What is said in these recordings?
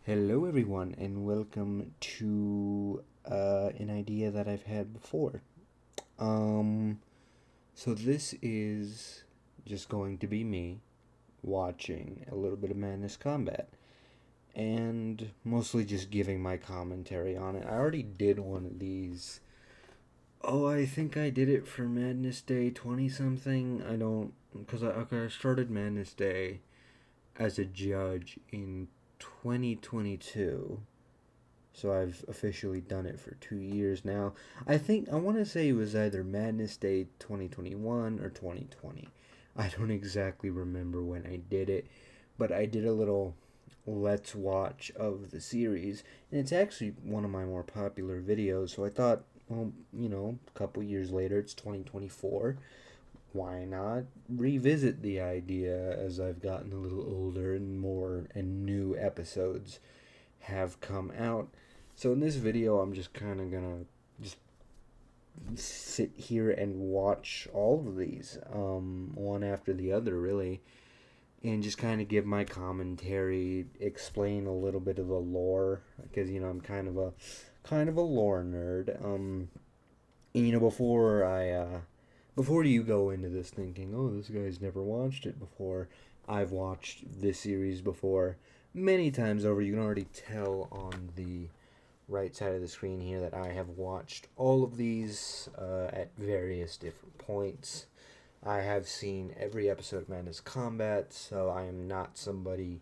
Hello, everyone, and welcome to an idea that I've had before. Um, so this is just going to be me watching a little bit of Madness Combat and mostly just giving my commentary on it. I already did one of these. Oh, I think I did it for Madness Day 20 something. I don't, because I started Madness Day as a judge in 2022. So I've officially done it for 2 years now. I want to say it was either Madness Day 2021 or 2020. I don't exactly remember when I did it, but I did a little let's watch of the series, and it's actually one of my more popular videos. So I thought, well, a couple years later, it's 2024. Why not revisit the idea as I've gotten a little older and more and new episodes have come out. So in this video, I'm just kind of gonna just sit here and watch all of these, one after the other, really, and just kind of give my commentary, explain a little bit of the lore, because I'm kind of a lore nerd. And before you go into this thinking, oh, this guy's never watched it before, I've watched this series before many times over. You can already tell on the right side of the screen here that I have watched all of these at various different points. I have seen every episode of Madness Combat, so I am not somebody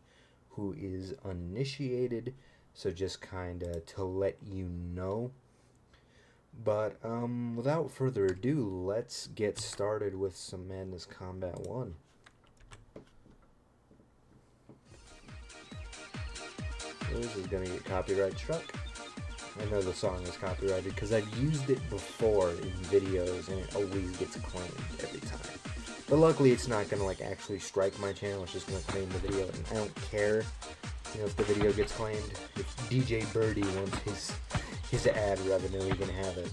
who is uninitiated. So just kind of to let you know. But without further ado, let's get started with some Madness Combat 1. This is going to get copyright struck. I know the song is copyrighted because I've used it before in videos and it always gets claimed every time. But luckily it's not going to actually strike my channel, it's just going to claim the video, and I don't care if the video gets claimed. If DJ Birdie wants his ad revenue, he can have it.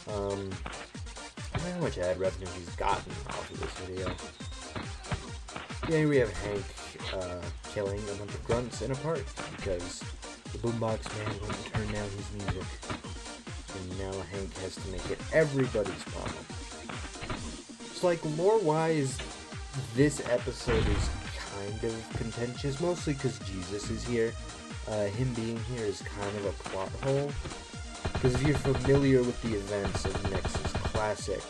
I don't know how much ad revenue he's gotten off of this video. Yeah, here we have Hank killing a bunch of grunts in a park because the boombox man wouldn't turn down his music. And now Hank has to make it everybody's problem. It's lore-wise, this episode is kind of contentious, mostly because Jesus is here. Him being here is kind of a plot hole. Because if you're familiar with the events of Nexus Classic,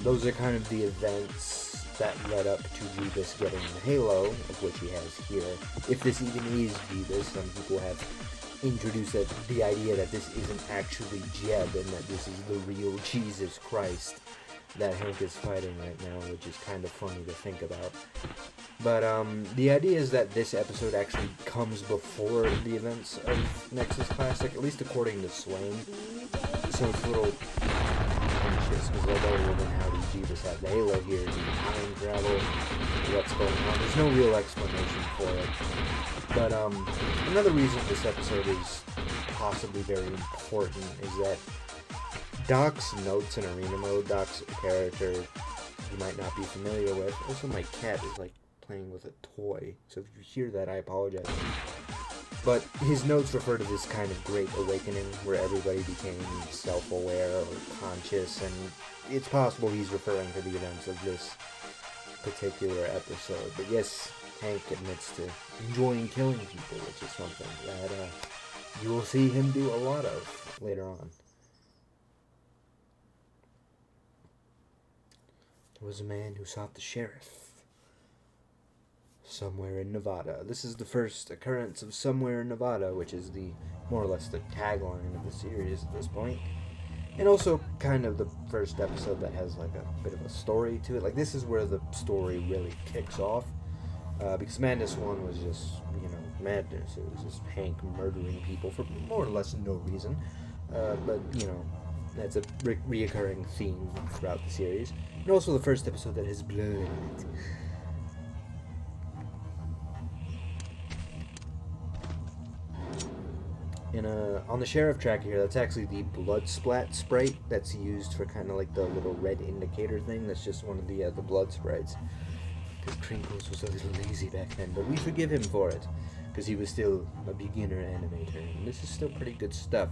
those are kind of the events that led up to Jeebus getting the halo, of which he has here. If this even is Jeebus, some people have introduced the idea that this isn't actually Jeb and that this is the real Jesus Christ that Hank is fighting right now, which is kind of funny to think about. But the idea is that this episode actually comes before the events of Nexus Classic, at least according to Swain. So it's a little contentious, because well, then how does Jeebus have the halo here? Do you time travel? What's going on? There's no real explanation for it. But another reason this episode is possibly very important is that Doc's notes in Arena Mode, Doc's a character you might not be familiar with. Also, my cat is playing with a toy, so if you hear that, I apologize. But his notes refer to this kind of great awakening where everybody became self-aware or conscious, and it's possible he's referring to the events of this particular episode. But yes, Hank admits to enjoying killing people, which is something that you will see him do a lot of later on. There was a man who sought the sheriff somewhere in Nevada. This is the first occurrence of Somewhere in Nevada, which is the more or less the tagline of the series at this point. And also kind of the first episode that has a bit of a story to it. This is where the story really kicks off. Because Madness 1 was just, madness. It was just Hank murdering people for more or less no reason. But, that's a reoccurring theme throughout the series. And also the first episode that has blood in it. And on the sheriff tracker here, that's actually the blood splat sprite that's used for kind of the little red indicator thing. That's just one of the blood sprites. Because Crinkles was a little lazy back then, but we forgive him for it. because he was still a beginner animator, and this is still pretty good stuff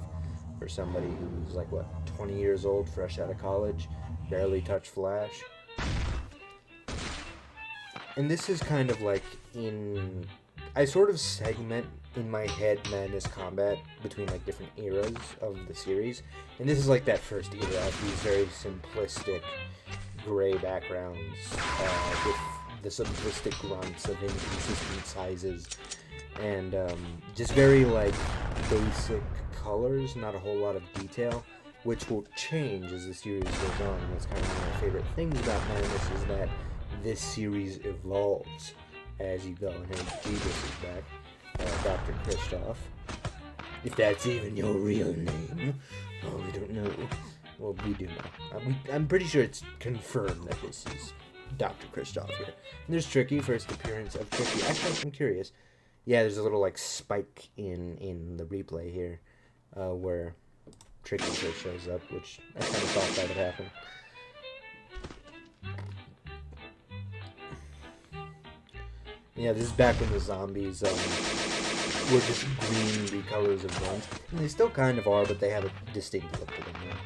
for somebody who's like, what, 20 years old, fresh out of college, barely touched Flash. And this is kind of like I sort of segment in my head Madness Combat between like different eras of the series, and this is like that first era of these very simplistic gray backgrounds with the simplistic grunts of inconsistent sizes and just very like basic colors, not a whole lot of detail, which will change as the series goes on. And that's kind of one of my favorite things about Madness, is that this series evolves as you go. And hey, Jesus is back, Dr. Kristoff, if that's even your real name. Oh, we don't know. Well, we do know. I'm pretty sure it's confirmed that this is Dr. Kristoff here. And there's Tricky, first appearance of Tricky. Actually, I'm curious. Yeah, there's a little like spike in the replay here, where Tricky first shows up, which I kind of thought that would happen. Yeah, this is back when the zombies were just green recolors of guns. And they still kind of are, but they have a distinct look to them now.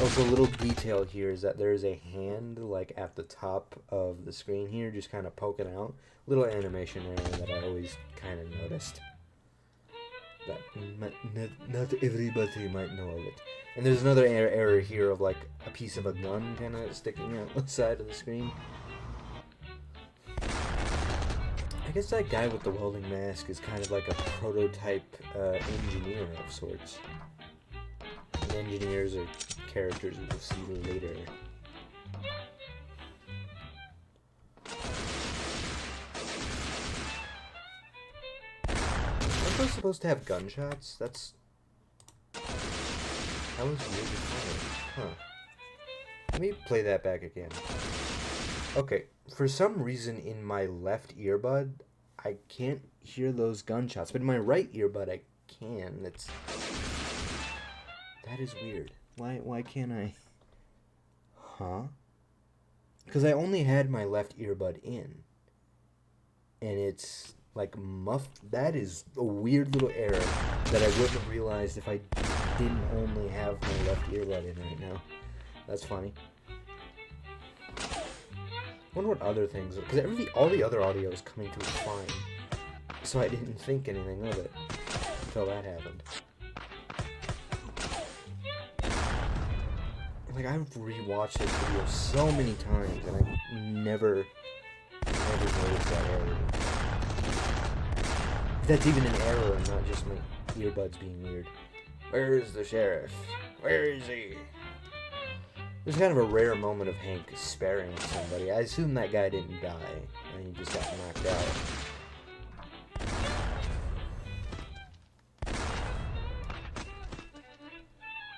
Also, a little detail here is that there is a hand, like, at the top of the screen here, just kind of poking out. Little animation error that I always kind of noticed. That not everybody might know of it. And there's another error here of, like, a piece of a gun kind of sticking out the side of the screen. I guess that guy with the welding mask is kind of like a prototype engineer of sorts. And engineers are characters we'll see later. Aren't those supposed to have gunshots? That was weird. Huh. Let me play that back again. Okay, for some reason in my left earbud, I can't hear those gunshots, but in my right earbud I can. That is weird. Why can't I? Huh? Because I only had my left earbud in, and it's like muffed. That is a weird little error that I wouldn't have realized if I didn't only have my left earbud in right now. That's funny. I wonder what other things, because all the other audio is coming through fine, so I didn't think anything of it until that happened. Like, I've rewatched this video so many times, and I never noticed that error. If that's even an error and not just my earbuds being weird. Where's the sheriff? Where is he? There's kind of a rare moment of Hank sparing somebody. I assume that guy didn't die, and he just got knocked out.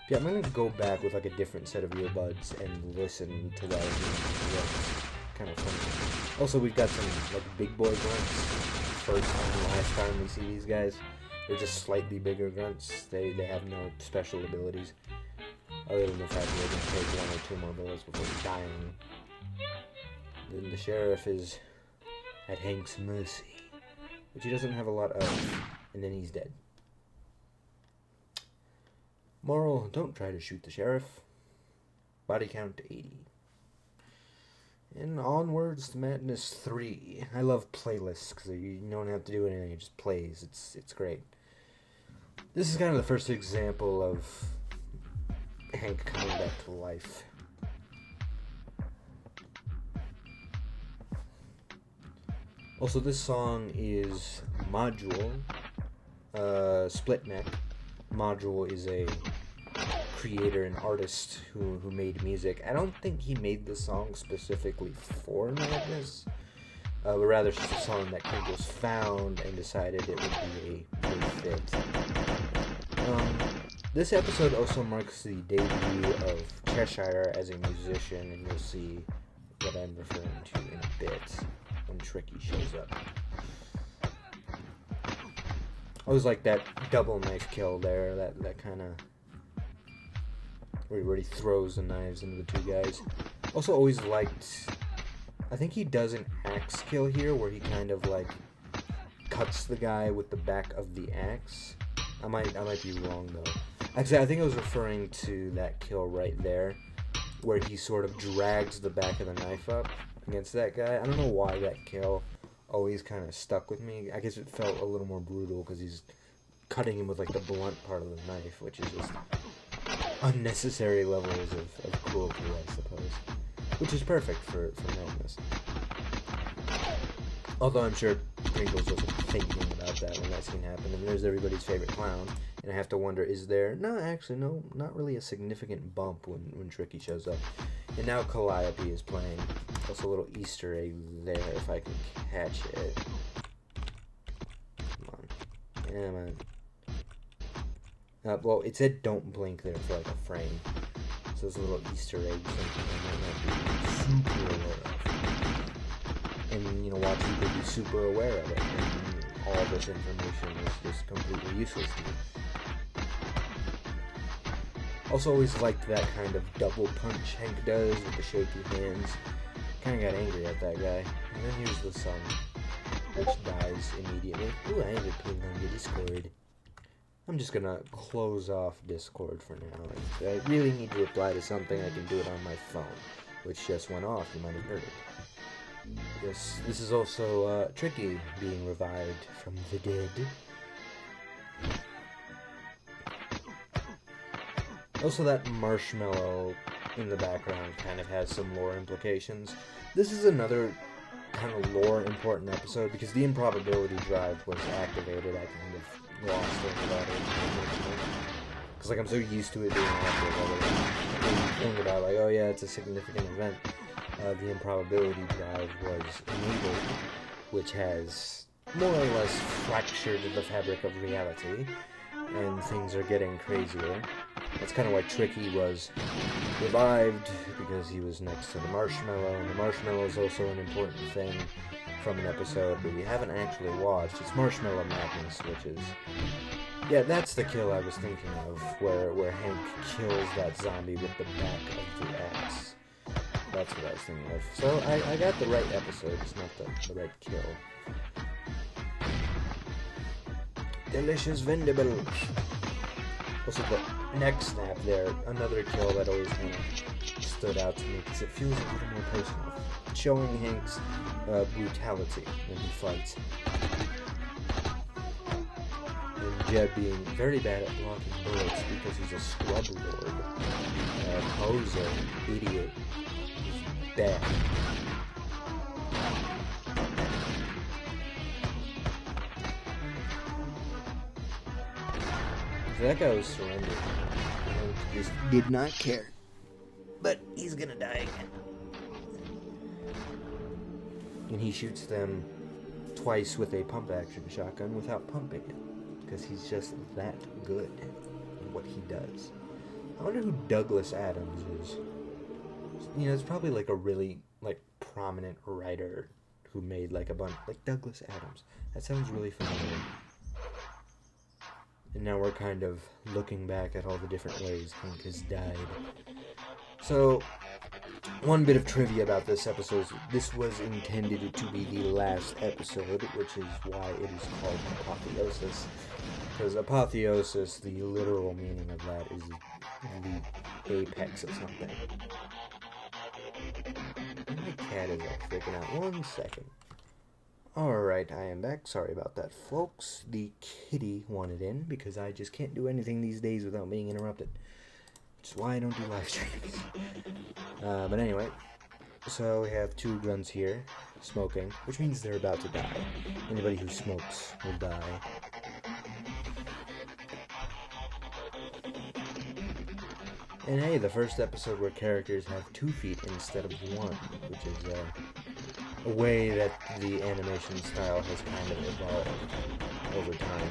Yeah, I'm going to go back with like a different set of earbuds and listen to that again. That's kind of funny. Also, we've got some like big boy grunts. First and last time we see these guys. They're just slightly bigger grunts. They have no special abilities. Other than the fact that they can take one or two more bullets before dying. Then the sheriff is at Hank's mercy, which he doesn't have a lot of, and then he's dead. Moral, don't try to shoot the sheriff. Body count 80. And onwards to Madness 3. I love playlists because you don't have to do anything, it just plays. It's great. This is kind of the first example of Hank coming back to life. Also, this song is Module, Split Neck. Module is a creator and artist who made music. I don't think he made the song specifically for Madness, but rather it's just a song that Crinkles found and decided it would be a good fit. This episode also marks the debut of Cheshire as a musician, and you'll see what I'm referring to in a bit when Tricky shows up. I always like that double knife kill there, that kind of where he throws the knives into the two guys. Also always liked I think he does an axe kill here where he kind of like cuts the guy with the back of the axe. I might be wrong though. Actually, I think I was referring to that kill right there, where he sort of drags the back of the knife up against that guy. I don't know why that kill always kind of stuck with me. I guess it felt a little more brutal because he's cutting him with like the blunt part of the knife, which is just unnecessary levels of cruelty, I suppose. Which is perfect for madness. Although I'm sure Pringles wasn't thinking about that when that scene happened. And there's everybody's favorite clown. And I have to wonder, is there... No, actually, no. Not really a significant bump when Tricky shows up. And now Calliope is playing. Also a little Easter egg there, if I can catch it. Come on. Yeah, man. Well, it said don't blink there for like a frame. So it's a little Easter egg, something I might not be super aware of. And, you know, watch people be super aware of it. And all this information is just completely useless to me. Also always liked that kind of double punch Hank does with the shaky hands. Kinda got angry at that guy. And then here's the sun, which dies immediately. Ooh, I ended up being on the Discord. I'm just gonna close off Discord for now. If I really need to reply to something, I can do it on my phone, which just went off. You might have heard it. This is also Tricky being revived from the dead. Also, that marshmallow in the background kind of has some lore implications. This is another kind of lore important episode because the improbability drive was activated. I kind of lost it without it. Because like I'm so used to it being active, I think about like, oh yeah, it's a significant event. The improbability drive was enabled, which has more or less fractured the fabric of reality, and things are getting crazier. That's kind of why Tricky was revived, because he was next to the marshmallow, and the marshmallow is also an important thing from an episode that we haven't actually watched. It's Marshmallow Madness, which is... Yeah, that's the kill I was thinking of, where Hank kills that zombie with the back of the axe. That's what I was thinking of. So I got the right episode, it's not the right kill. Delicious Vendibles. Also the neck snap there, another kill that always kind of stood out to me because it feels a little more personal. Showing Hank's brutality when he fights. And Jeb being very bad at blocking bullets because he's a scrub lord. Poser, idiot. Bad. So that guy was surrendered. He just did not care. But he's gonna die again. And he shoots them twice with a pump-action shotgun without pumping it. Because he's just that good at what he does. I wonder who Douglas Adams is. You know, it's probably like a really, like, prominent writer who made, like, a bunch, like Douglas Adams. That sounds really familiar. And now we're kind of looking back at all the different ways Hank has died. So, one bit of trivia about this episode is this was intended to be the last episode, which is why it is called Apotheosis. Because apotheosis, the literal meaning of that is the apex of something. My cat is all freaking out. 1 second. Alright, I am back. Sorry about that, folks. The kitty wanted in because I just can't do anything these days without being interrupted. Which is why I don't do live streams. But anyway, so we have 2 guns here, smoking, which means they're about to die. Anybody who smokes will die. And hey, the first episode where characters have 2 feet instead of 1, which is a way that the animation style has kind of evolved over time.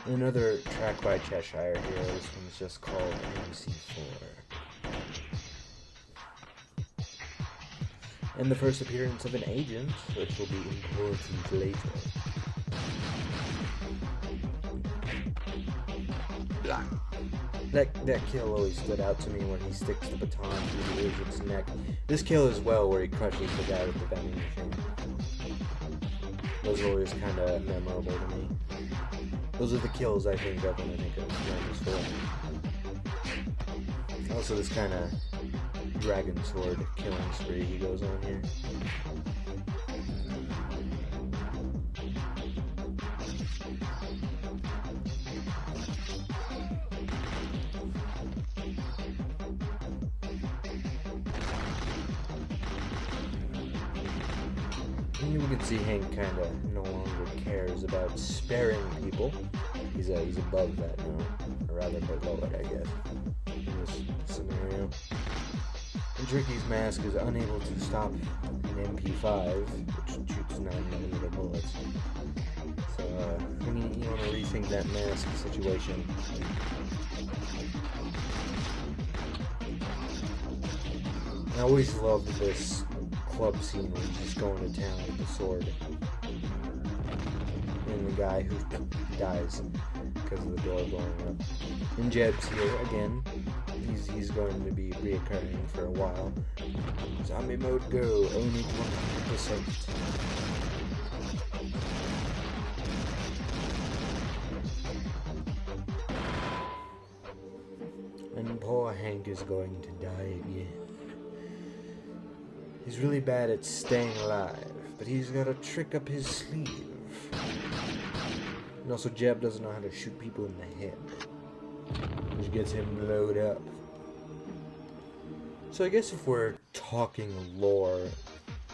Another track by Cheshire here, this one's just called MC4. And the first appearance of an agent, which will be important later. That kill always stood out to me where he sticks the baton through the agent's neck. This kill as well where he crushes the guy with the vending machine. Those are always kind of memorable to me. Those are the kills I think of when I think of Deimos 4. Also this kind of dragon sword killing spree he goes on here. And we can see Hank kind of no longer cares about sparing people. He's above that now, or rather below it, I guess, in this scenario. And Tricky's mask is unable to stop an MP5, which shoots 9mm bullets. So, you want to rethink that mask situation. I always loved this club scene where he's just going to town with the sword. And the guy who dies because of the door blowing up. And Jed's here again. He's going to be reoccurring for a while. Zombie mode go, own it 100%. And poor Hank is going to die again. He's really bad at staying alive, but he's got a trick up his sleeve. And also Jeb doesn't know how to shoot people in the head, which gets him blowed up. So I guess if we're talking lore,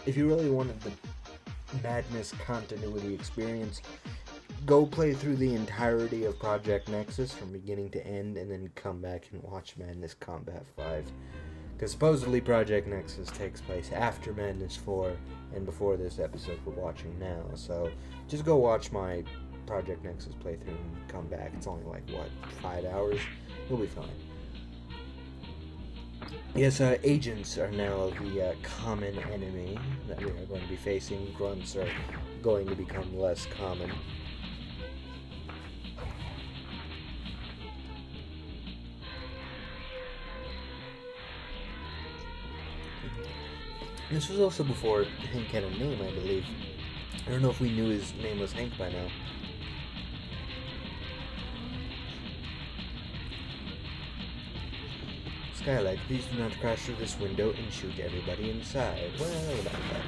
if you really wanted the Madness continuity experience, go play through the entirety of Project Nexus from beginning to end, and then come back and watch Madness Combat 5. Because supposedly Project Nexus takes place after Madness 4 and before this episode we're watching now. So just go watch my Project Nexus playthrough and come back. It's only like, 5 hours? You'll be fine. Yes, agents are now the common enemy that we are going to be facing. Grunts are going to become less common. This was also before Hank had a name, I believe. I don't know if we knew his name was Hank by now. Skylight, please do not crash through this window and shoot everybody inside. Well, about that.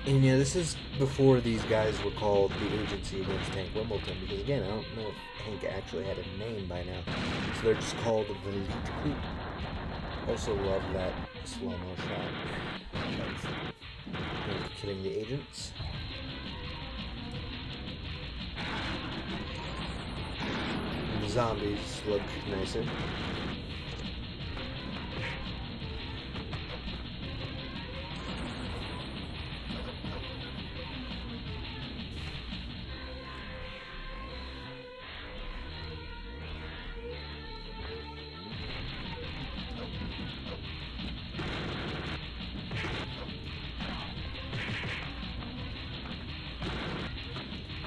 And yeah, this is before these guys were called the Agency Against Hank Wimbledon, because again, I don't know if Hank actually had a name by now. So they're just called the Elite Group. Also love that slow-mo shot of killing the agents. And the zombies look nicer.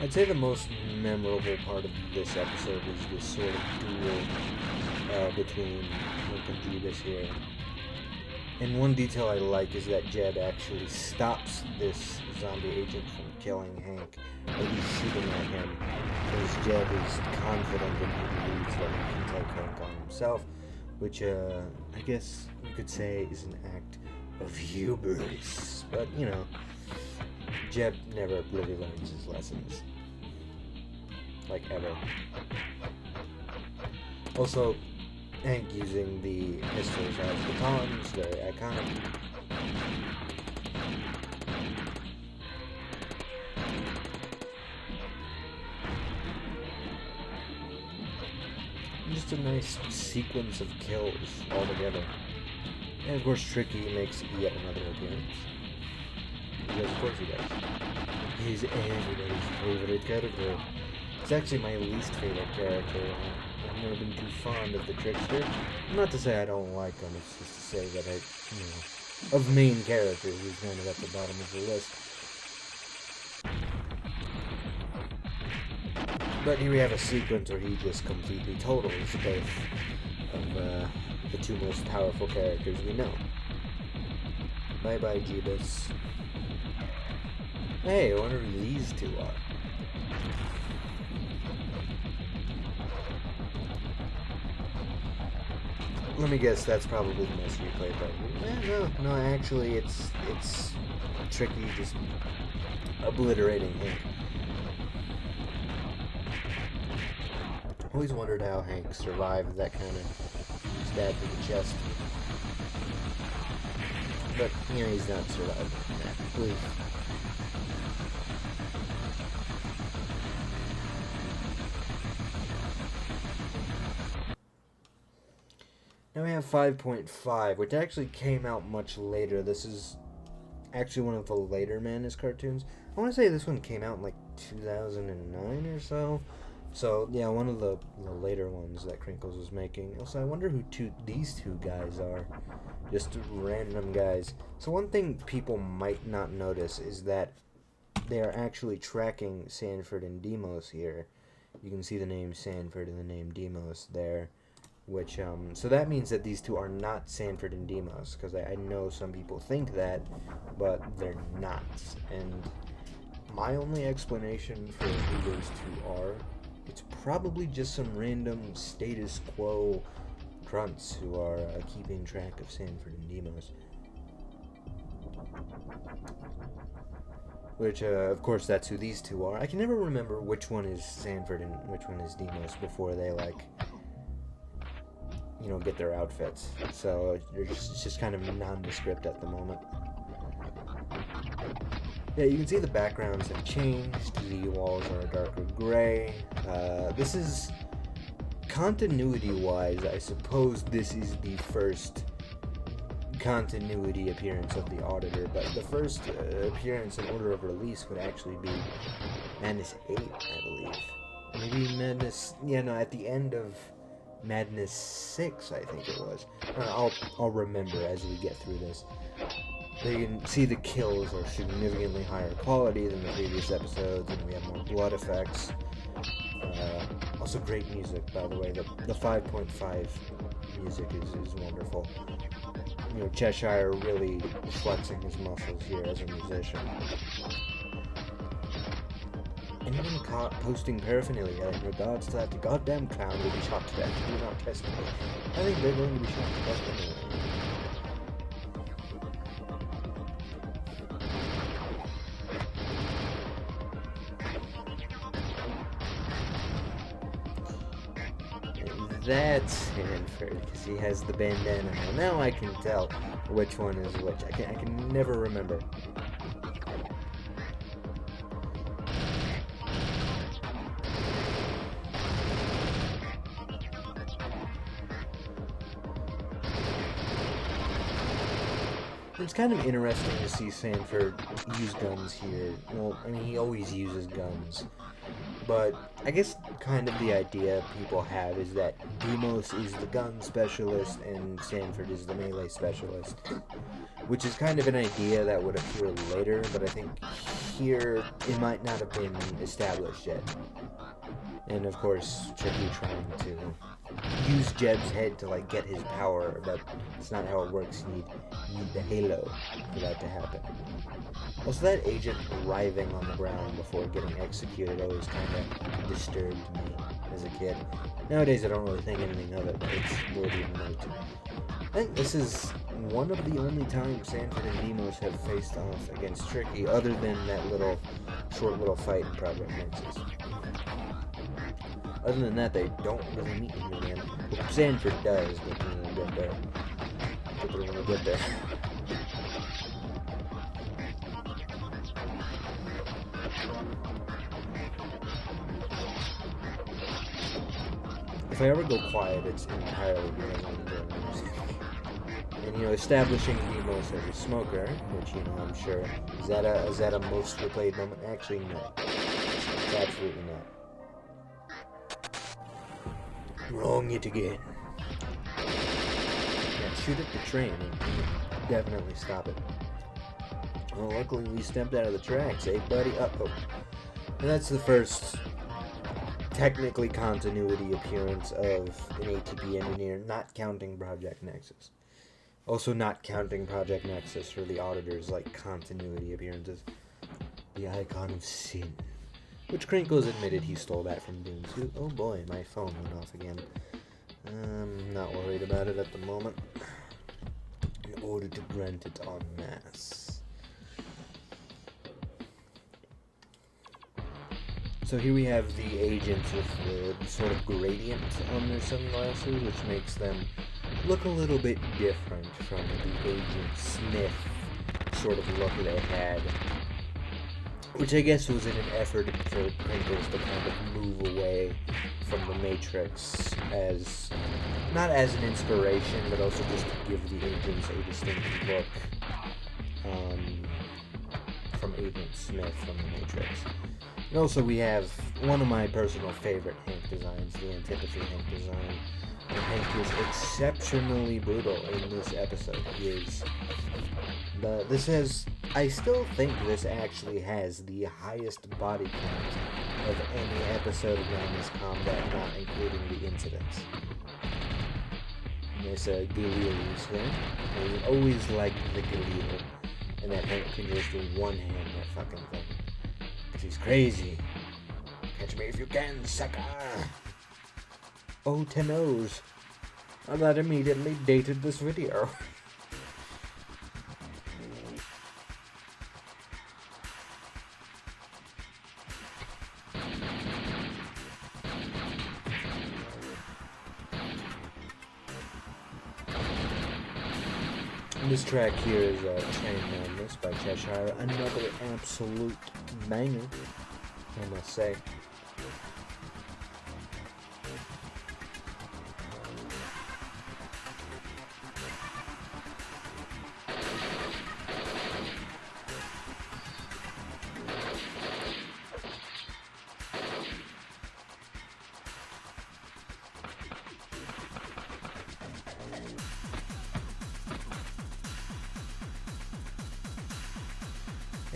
I'd say the most memorable part of this episode is this sort of duel between Hank and Jeebus here. And one detail I like is that Jed actually stops this zombie agent from killing Hank, or at least shooting at him, because Jed is confident and he believes that he can take Hank on himself, which I guess you could say is an act of hubris. But, you know, Jeb never really learns his lessons. Like, ever. Also, Hank using the pistols as batons, very iconic. And just a nice sequence of kills altogether. And of course, Tricky makes yet another appearance. Because of course he does. He's everybody's favorite character. It's actually my least favorite character. I've never been too fond of the Trickster. Not to say I don't like him, it's just to say that of main characters, he's kind of at the bottom of the list. But here we have a sequence where he just completely totals both of the two most powerful characters we know. Bye bye, Jeebus. Hey, I wonder who these two are. Let me guess, that's probably the most replayed part. No, actually, it's Tricky just obliterating Hank. Always wondered how Hank survived that kind of stab to the chest. But here he's not surviving that, please. Now we have 5.5, which actually came out much later. This is actually one of the later Madness cartoons. I want to say this one came out in like 2009 or so. So, yeah, one of the later ones that Crinkles was making. Also, I wonder who these two guys are. Just random guys. So one thing people might not notice is that they are actually tracking Sanford and Deimos here. You can see the name Sanford and the name Deimos there. Which, so that means that these two are not Sanford and Deimos, because I know some people think that, but they're not. And my only explanation for who those two are, it's probably just some random status quo grunts who are keeping track of Sanford and Deimos. Which, of course, that's who these two are. I can never remember which one is Sanford and which one is Deimos before they, like, you know, get their outfits. So it's just kind of nondescript at the moment. Yeah, you can see the backgrounds have changed. The walls are a darker gray. This is, continuity-wise, I suppose this is the first continuity appearance of the Auditor, but the first appearance in order of release would actually be Madness 8, I believe. Maybe Madness, at the end of Madness 6, I think it was. I'll remember as we get through this. But you can see the kills are significantly higher quality than the previous episodes, and we have more blood effects. Also great music, by the way. The 5.5 music is wonderful. You know, Cheshire really flexing his muscles here as a musician. Anyone caught posting paraphernalia in regards to that goddamn clown will be shot to death. Do not test me. I think they're going to be shot to death anyway. That's Sanford, because he has the bandana. Now I can tell which one is which. I can never remember. It's kind of interesting to see Sanford use guns here. Well, I mean, he always uses guns. But I guess kind of the idea people have is that Deimos is the gun specialist and Sanford is the melee specialist. Which is kind of an idea that would appear later, but I think here it might not have been established yet. And of course, Tricky trying to use Jeb's head to like get his power, but it's not how it works. You need the halo for that to happen. Also, that agent writhing on the ground before getting executed always kind of disturbed me as a kid. Nowadays, I don't really think anything of it, but it's worthy of note. I think this is one of the only times Sanford and Deimos have faced off against Tricky, other than that short little fight in Project Nexus. Other than that, they don't really meet him again. Well, Sanford does, but we'll get there. We'll get there. If I ever go quiet, it's entirely because I'm enjoying the music. And, establishing Deimos as a smoker, which, I'm sure, is that a most replayed moment? Actually, no. Absolutely not. Wrong it again. Yeah, shoot at the train and definitely stop it. Well, luckily we stepped out of the tracks, eh, buddy? Uh-oh. And that's the first technically continuity appearance of an ATP engineer, not counting Project Nexus. Also not counting Project Nexus for the auditors, like, continuity appearances. The Icon of Sin. Which Crinkles admitted he stole that from Doom 2. Oh boy, my phone went off again. I'm not worried about it at the moment. In order to grant it en masse. So here we have the agents with the sort of gradient on their sunglasses, which makes them look a little bit different from the Agent Smith sort of look they had. Which I guess was in an effort for Crinkles to kind of move away from the Matrix as, not as an inspiration, but also just to give the agents a distinct look from Agent Smith from the Matrix. And also we have one of my personal favorite Hank designs, the Antipathy Hank design. And Hank is exceptionally brutal in this episode. I still think this actually has the highest body count of any episode of 90s Combat, not including the incidents. And there's a Galil there. And we always liked the Galil. And that Hank can just one-hand that fucking thing. Because he's crazy. Catch me if you can, sucker! Oh, Tenos. That immediately dated this video. This track here is Train Madness by Cheshire. Another absolute banger, I must say.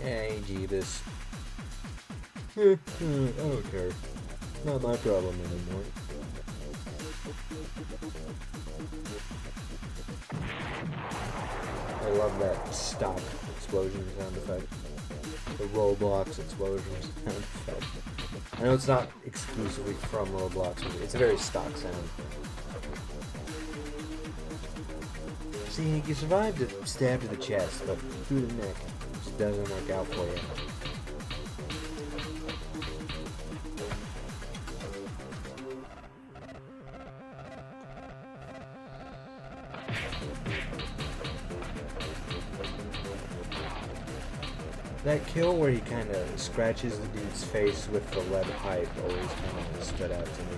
Hey, Jeebus. I don't care. Not my problem anymore. I love that stock explosion sound effect. The Roblox explosion sound effect. I know it's not exclusively from Roblox, but it's a very stock sound. See, you survived a stab to the chest, but through the neck. Doesn't work out for you. That kill where he kind of scratches the dude's face with the lead pipe always kind of stood out to me.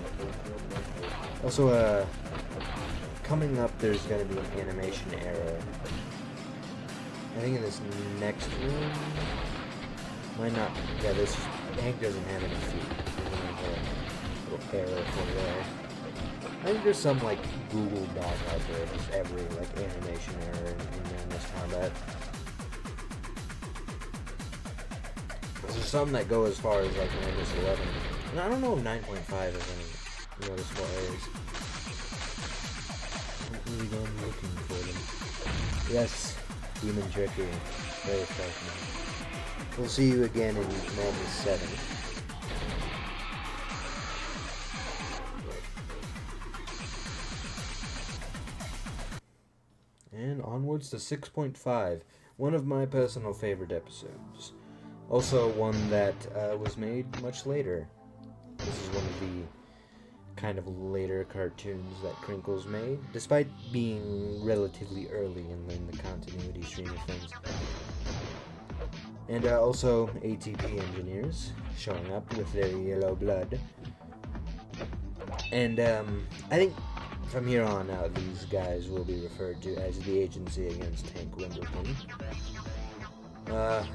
Also, coming up there's going to be an animation error. I think in this next room, might not, yeah, this, Hank doesn't have any feet. There's a little error for there. I think there's some, like, Google Doc out there, just every, like, animation error in this combat. There's some that go as far as, like, -11. And I don't know if 9.5 has any noticeable errors. I'm really done looking for them. Yes. Demon Tricky. Very frightening. We'll see you again in Madness 7. And onwards to 6.5. One of my personal favorite episodes. Also one that was made much later. This is one of the kind of later cartoons that Crinkles made, despite being relatively early in the continuity stream of things. And also ATP engineers showing up with their yellow blood. And I think from here on out these guys will be referred to as the Agency Against Hank Wimbledon.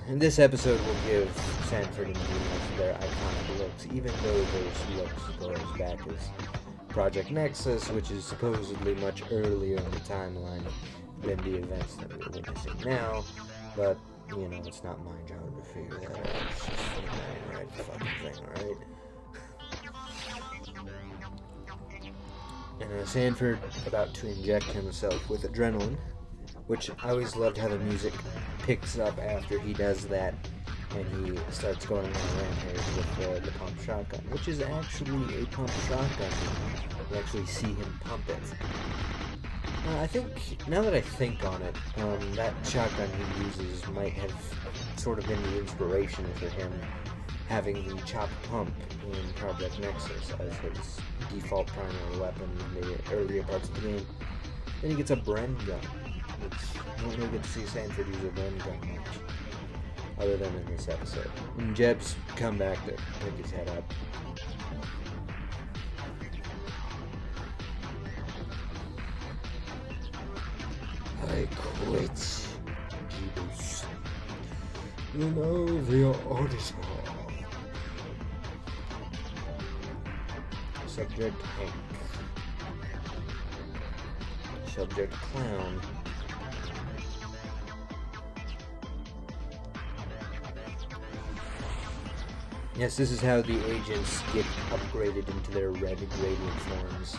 In this episode we'll give Sanford and Deimos their iconic looks, even though those looks go as back as Project Nexus, which is supposedly much earlier in the timeline than the events that we're witnessing now, but, you know, it's not my job to figure that out. It's just the right fucking thing, alright? And Sanford about to inject himself with adrenaline, which I always loved how the music picks up after he does that, and he starts going on a rampage with the pump shotgun, which is actually a pump shotgun. You actually see him pump it. I think, now that I think on it, that shotgun he uses might have sort of been the inspiration for him having the chopped pump in Project Nexus as his default primary weapon in the earlier parts of the game. Then he gets a Bren gun, which you don't really get to see Sanford use a Bren gun much, other than in this episode. And Jeb's come back to pick his head up. I quit, Deimos. You know the auditor. Subject Hank. Subject Clown. Yes, this is how the agents get upgraded into their red gradient forms,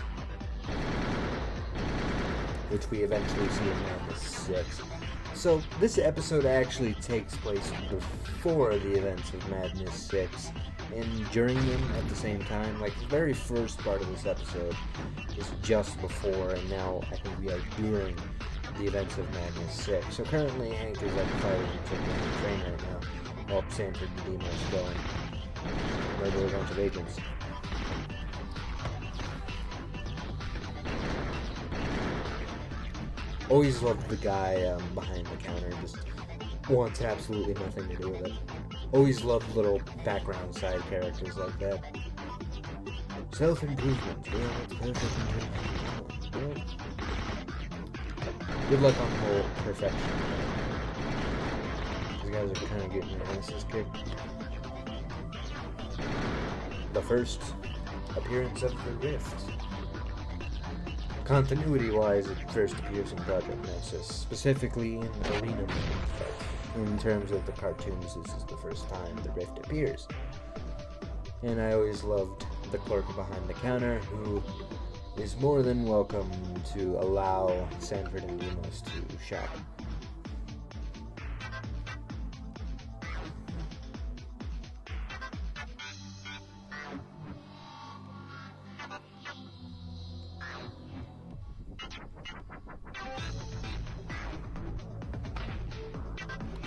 which we eventually see in Madness 6. So, this episode actually takes place before the events of Madness 6, and during them at the same time. Like, the very first part of this episode is just before, and now I think we are during the events of Madness 6. So currently, Hank is fighting a train right now, while Sanford and Deimos go and murder a bunch of agents. Always loved the guy behind the counter, just wants absolutely nothing to do with it. Always loved little background side characters like that. Self-improvement. Yeah, that's perfect improvement. Good luck on the whole perfection. These guys are kind of getting their asses kicked. The first appearance of the Rift. Continuity-wise, it first appears in Project Nexus, specifically in Arena Mode. In terms of the cartoons, this is the first time the Rift appears. And I always loved the clerk behind the counter, who is more than welcome to allow Sanford and Deimos to shop.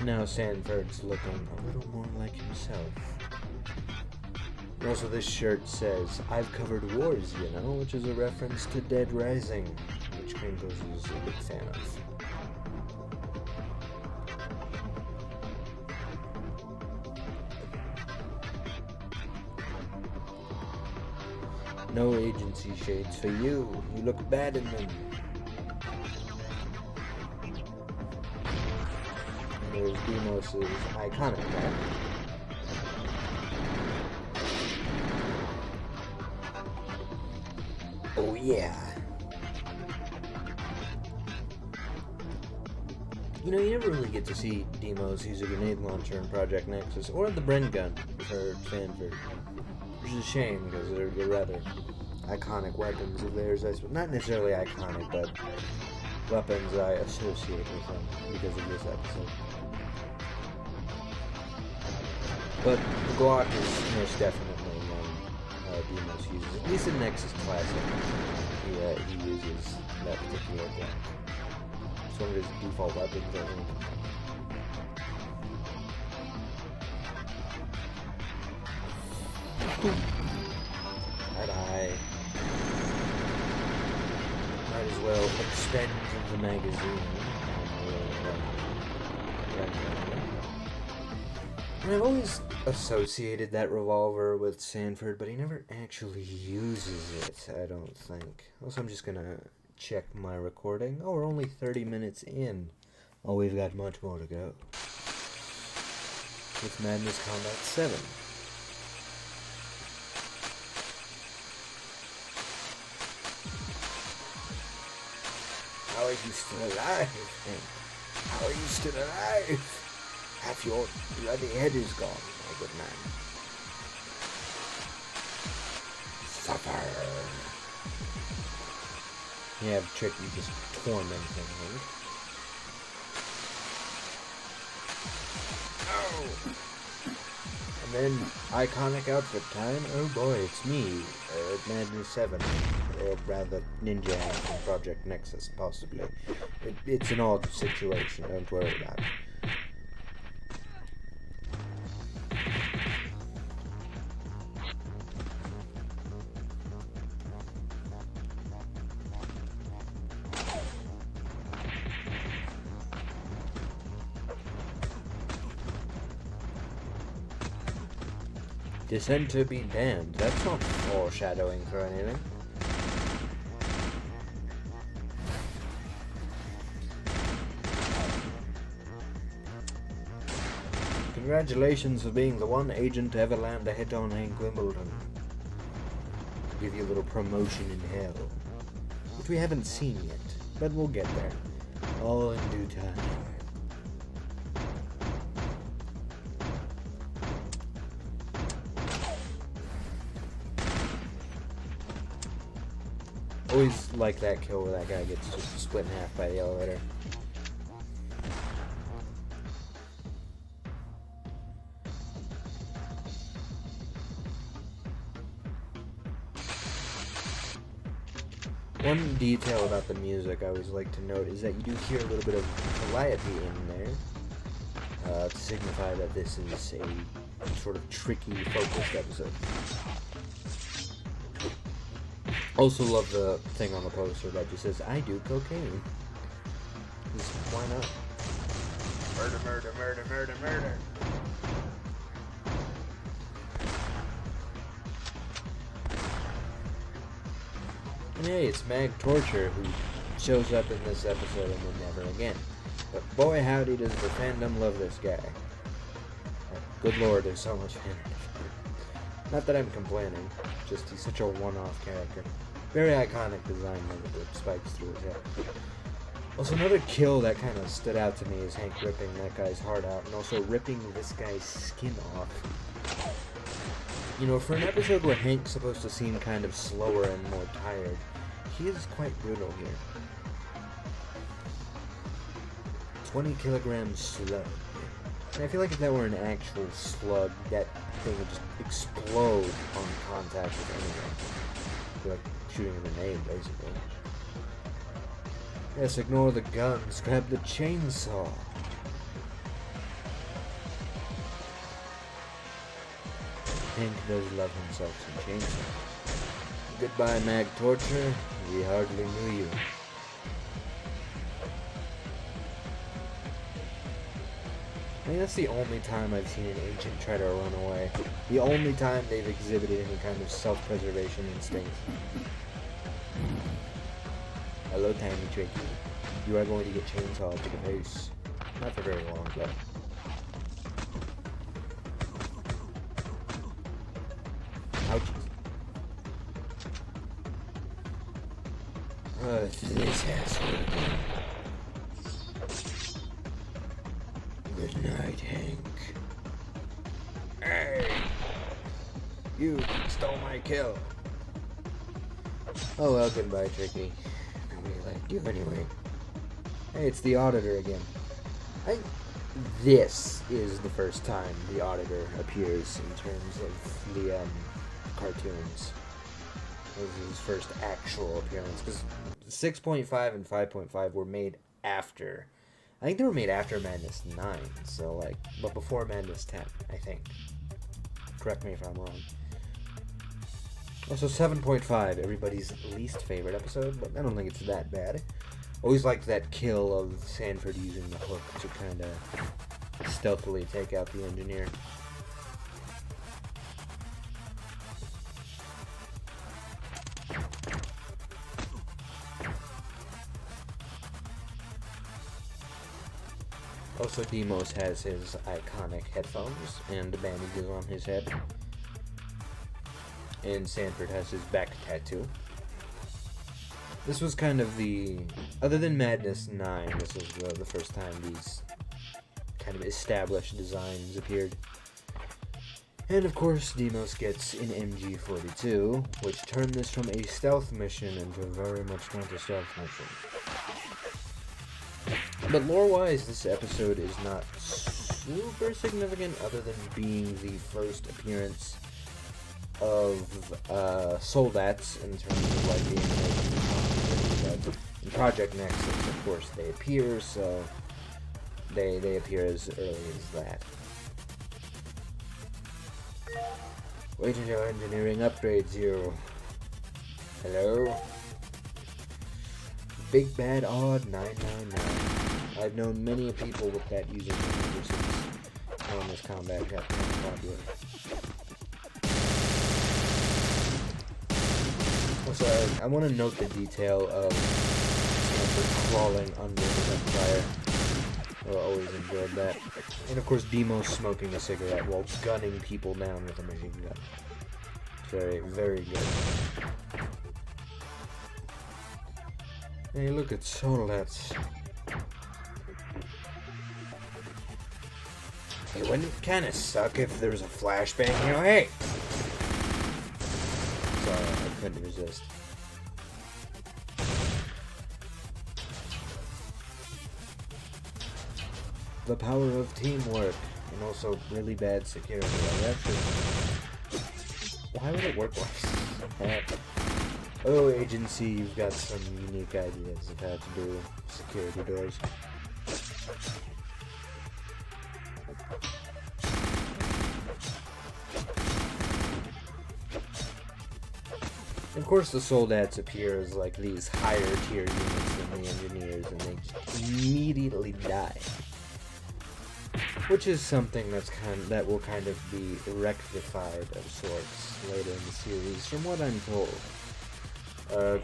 Now Sanford's looking a little more like himself. Also, this shirt says, "I've covered wars, you know," which is a reference to Dead Rising, which Kringles is a big fan of. No agency shades for you. You look bad in them. There's Deimos' iconic hat. Oh yeah. You know, you never really get to see Deimos use a grenade launcher in Project Nexus, or the Bren gun for Sanford. Which is a shame, because they're rather iconic weapons of theirs. Not necessarily iconic, but weapons I associate with them because of this episode. But the Glock is most definitely one Deimos uses. At least in Nexus Classic, he uses that particular Glock. It's one of his default weapons, I think. Bye-bye. Might as well expend the magazine. And I've always associated that revolver with Sanford, but he never actually uses it, I don't think. Also, I'm just gonna check my recording. Oh, we're only 30 minutes in. Oh, we've got much more to go. With Madness Combat 7. How are you still alive, Hank? How are you still alive? Half your bloody head is gone, my good man. Suffer. You have Tricky just tormenting him. Oh! And then, iconic outfit time. Oh boy, it's me, Madness 7. Or rather, Ninja from Project Nexus, possibly. It's an odd situation, don't worry about it. Dissenter be damned. That's not foreshadowing for anything. Congratulations for being the one agent to ever land a hit on Hank Wimbledon. Give you a little promotion in hell. Which we haven't seen yet, but we'll get there. All in due time. Always like that kill where that guy gets just split in half by the elevator. One detail about the music I always like to note is that you do hear a little bit of Calliope in there to signify that this is a sort of tricky, focused episode. Also love the thing on the poster that just says, I do cocaine. Just, why not? Murder, murder, murder, murder, murder. And hey, it's Mag Torture who shows up in this episode and then never again. But boy howdy does the fandom love this guy. Good lord, there's so much fandom. Not that I'm complaining, just he's such a one-off character. Very iconic design with the spikes through his head. Also, another kill that kind of stood out to me is Hank ripping that guy's heart out, and also ripping this guy's skin off. You know, for an episode where Hank's supposed to seem kind of slower and more tired, he is quite brutal here. 20 kilograms slug. And I feel like if that were an actual slug, that thing would just explode on contact with anything. Like shooting a grenade, basically. Yes, ignore the guns, grab the chainsaw. Hank does love himself some chainsaw. Goodbye, Mag Torture. We hardly knew you. I think that's the only time I've seen an agent try to run away. The only time they've exhibited any kind of self-preservation instinct. Hello, Tiny Tricky. You are going to get chainsawed to the face. Not for very long, though. Ouchies. This asshole. Good night, Hank. Hey! You stole my kill. Oh well, goodbye, Tricky. I really liked you anyway. Hey, it's the Auditor again. This is the first time the Auditor appears in terms of the cartoons. This is his first actual appearance, because 6.5 and 5.5 were made after. I think they were made after Madness 9, so like, but before Madness 10, I think. Correct me if I'm wrong. Also, 7.5, everybody's least favorite episode, but I don't think it's that bad. Always liked that kill of Sanford using the hook to kind of stealthily take out the engineer. Also, Deimos has his iconic headphones and bandages on his head. And Sanford has his back tattoo. This was kind of the... Other than Madness 9, this was the first time these kind of established designs appeared. And of course, Deimos gets an MG42, which turned this from a stealth mission into very much not a stealth mission. But lore-wise, this episode is not super significant other than being the first appearance of Soldats in terms of like the animation. In Project Nexus, of course, they appear, so they appear as early as that. Wait until engineering upgrades you. Hello? Big Bad Odd 999. I've known many people with that username ever since Enormous Combat got popular. Also, I want to note the detail of Stanford crawling under the fire. I always enjoyed that. And of course, Deimos smoking a cigarette while gunning people down with a machine gun. Very, very good. Hey, look at Soldats. Hey, wouldn't it kind of suck if there was a flashbang? You know, hey! Sorry, I couldn't resist. The power of teamwork, and also really bad security. Why would it work like that? Oh, agency, you've got some unique ideas of how to do security doors. Of course, the Soldats appear as like these higher tier units than the engineers, and they just immediately die. Which is something that will kind of be rectified of sorts later in the series, from what I'm told.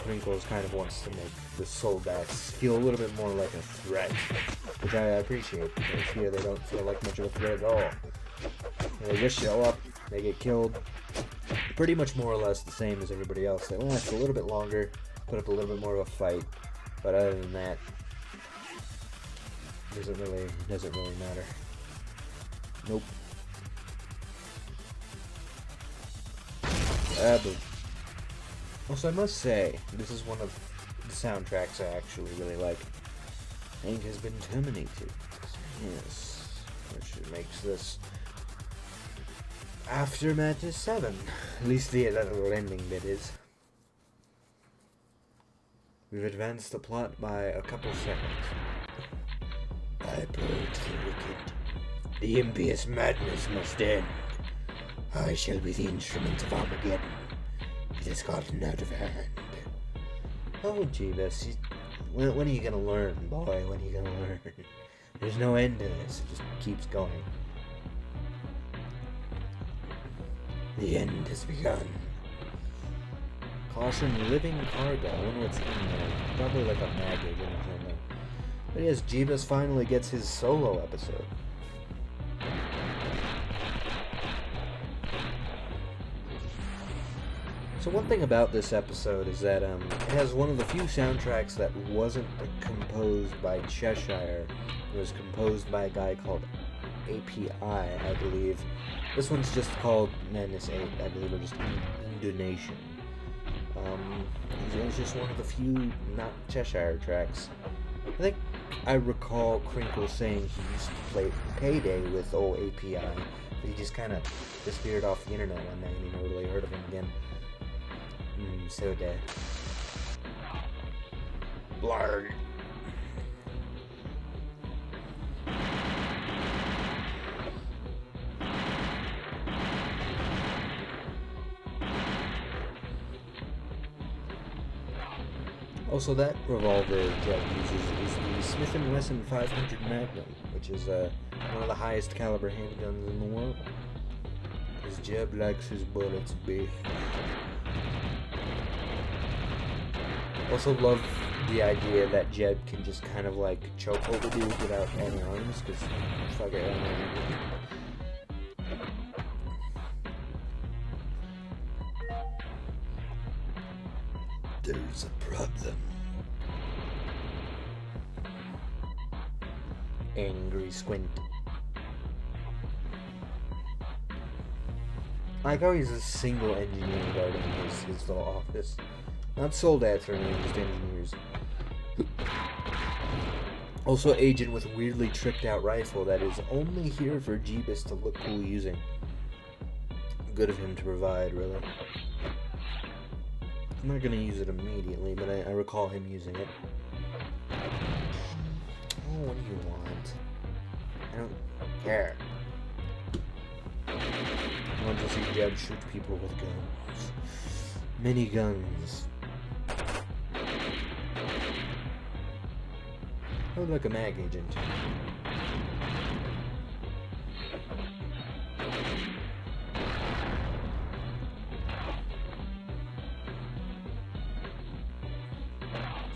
Crinkles kind of wants to make the Soldats feel a little bit more like a threat, which I appreciate, because here they don't feel like much of a threat at all. They just show up, they get killed, pretty much more or less the same as everybody else. They last a little bit longer, put up a little bit more of a fight, but other than that, doesn't really matter. Nope. But also, I must say, this is one of the soundtracks I actually really like. Hank has been terminated. Yes. Which makes this Aftermath is 7. At least the little ending bit is. We've advanced the plot by a couple seconds. I purge the wicked. The impious madness must end. I shall be the instrument of Armageddon. It has gotten out of hand. Oh, Jeebus, when are you gonna learn, boy? When are you gonna learn? There's no end to this. It just keeps going. The end has begun. Caution, living cargo. I wonder what's in there. Probably like a maggot or something. But yes, Jeebus finally gets his solo episode. So one thing about this episode is that it has one of the few soundtracks that wasn't composed by Cheshire. It was composed by a guy called API, I believe. This one's just called Madness 8, I believe, or just Indonesian. It's just one of the few not Cheshire tracks. I think I recall Crinkle saying he used to play Payday with old API, but he just kind of disappeared off the internet one day and you never really heard of him again. So dead. Blarg. Also, that revolver Jeb uses is the Smith & Wesson 500 Magnum, which is one of the highest caliber handguns in the world. Because Jeb likes his bullets big. Also love the idea that Jeb can just kind of like choke over dude without any arms, because fuck it, there's a problem. Angry squint. I like how he's a single engineer guarding his little office. Not soldats or anything, just engineers. Also, agent with weirdly tricked out rifle that is only here for Jeebus to look cool using. Good of him to provide, really. I'm not gonna use it immediately, but I recall him using it. Oh, what do you want? I don't care. I want to see Jeb shoot people with guns. Mini guns. I look like a mag agent.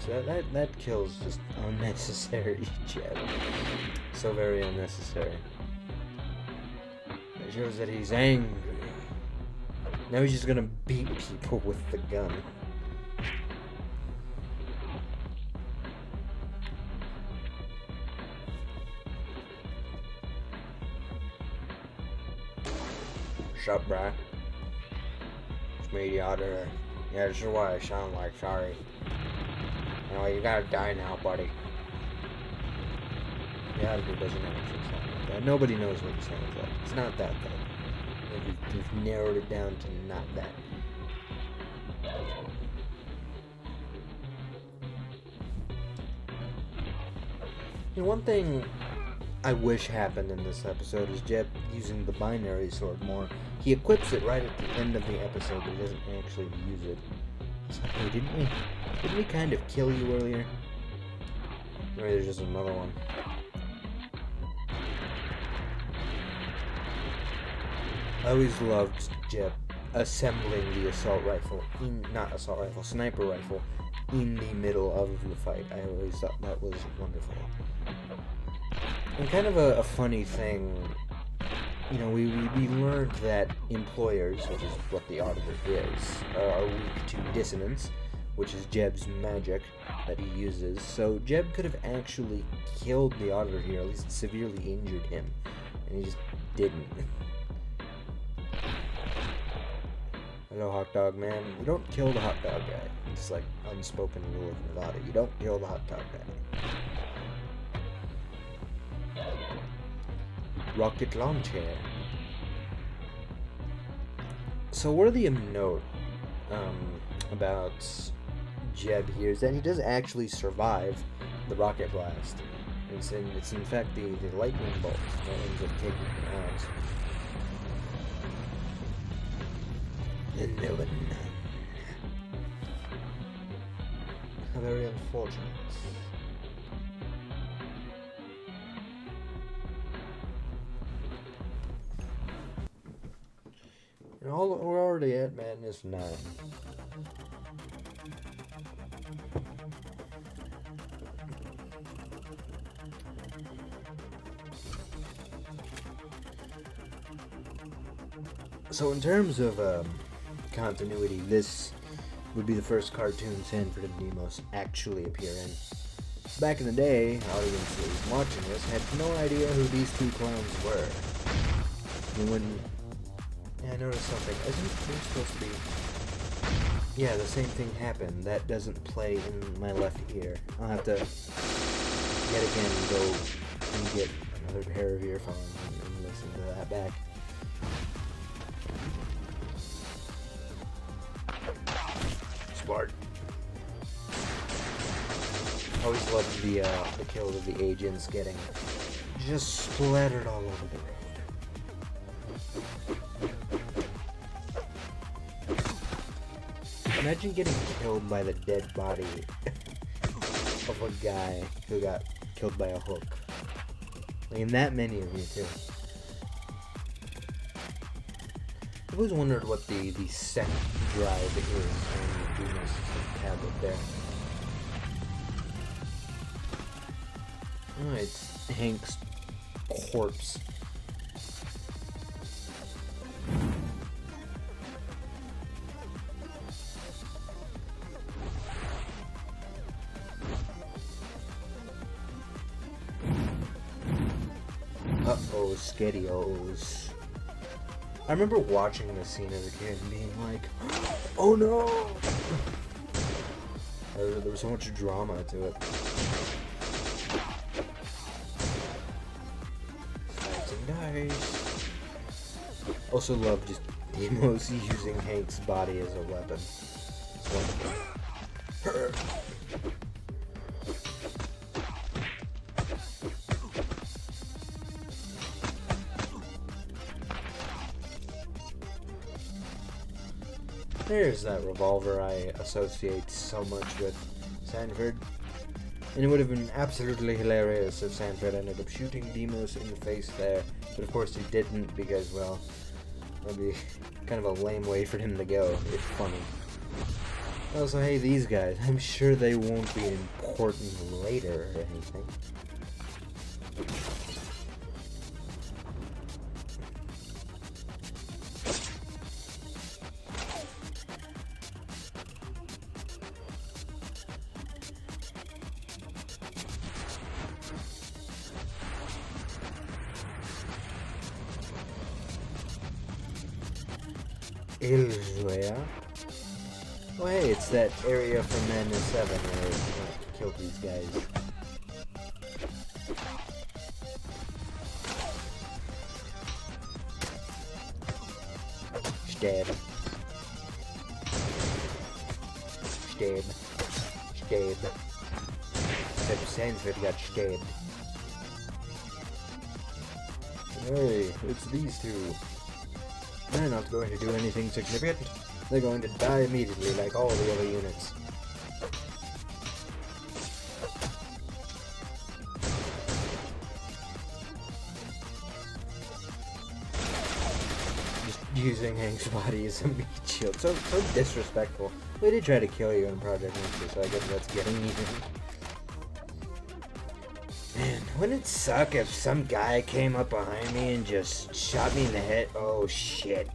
So that kill's just unnecessary, Jeb. So very unnecessary. It shows that he's angry. Now he's just gonna beat people with the gun. Shut up, bruh. It's me, the auditor. Yeah, this is what I sound like, sorry. You know, you gotta die now, buddy. The auditor doesn't actually sound like that. Nobody knows what he sounds like. It's not that, though. We've narrowed it down to not that. You know, one thing I wish happened in this episode is Jeb using the binary sword more. He equips it right at the end of the episode, but he doesn't actually use it. So, hey, didn't we kind of kill you earlier? Maybe there's just another one. I always loved Jeb assembling the sniper rifle in the middle of the fight. I always thought that was wonderful. And kind of a funny thing, you know, we learned that employers, which is what the auditor is, are weak to dissonance, which is Jeb's magic that he uses. So Jeb could have actually killed the auditor here, at least severely injured him, and he just didn't. Hello, hot dog man. You don't kill the hot dog guy. It's like unspoken rule of Nevada. You don't kill the hot dog guy. Rocket launcher. So worthy of note about Jeb here is that he does actually survive the rocket blast. It's in fact the lightning bolt that ends up taking him out. The villain. How very unfortunate. And we're already at Madness 9. So in terms of continuity, this would be the first cartoon Sanford and Deimos actually appear in. Back in the day, audiences watching this had no idea who these two clowns were. And when I noticed something. Isn't there supposed to be... Yeah, the same thing happened. That doesn't play in my left ear. I'll have to yet again go and get another pair of earphones and listen to that back. Smart. Always loved the kills of the agents getting just splattered all over the road. Imagine getting killed by the dead body of a guy who got killed by a hook. I mean, that many of you too. I've always wondered what the set drive is on the Deimos tablet there. Oh, it's Hank's corpse. Uh-oh, Skedios. I remember watching this scene as a kid and being like, oh no! There was so much drama to it. Slice and dice. Also love just Deimos using Hank's body as a weapon. It's wonderful. There's that revolver I associate so much with Sanford. And it would have been absolutely hilarious if Sanford ended up shooting Deimos in the face there. But of course he didn't because, well, that'd be kind of a lame way for him to go. It's funny. Also, hey, these guys, I'm sure they won't be important later or anything. Elsewhere. Oh hey, it's that area from Madness 7 where I killed these guys. Stab. Stab. Stab. Except Sanford got stabbed. Hey, it's these two. They're not going to do anything significant. They're going to die immediately like all the other units. Just using Hank's body as a meat shield. So disrespectful. We did try to kill you in Project Monster, so I guess that's getting even. Man, wouldn't it suck if some guy came up behind me and just shot me in the head? Oh, shit.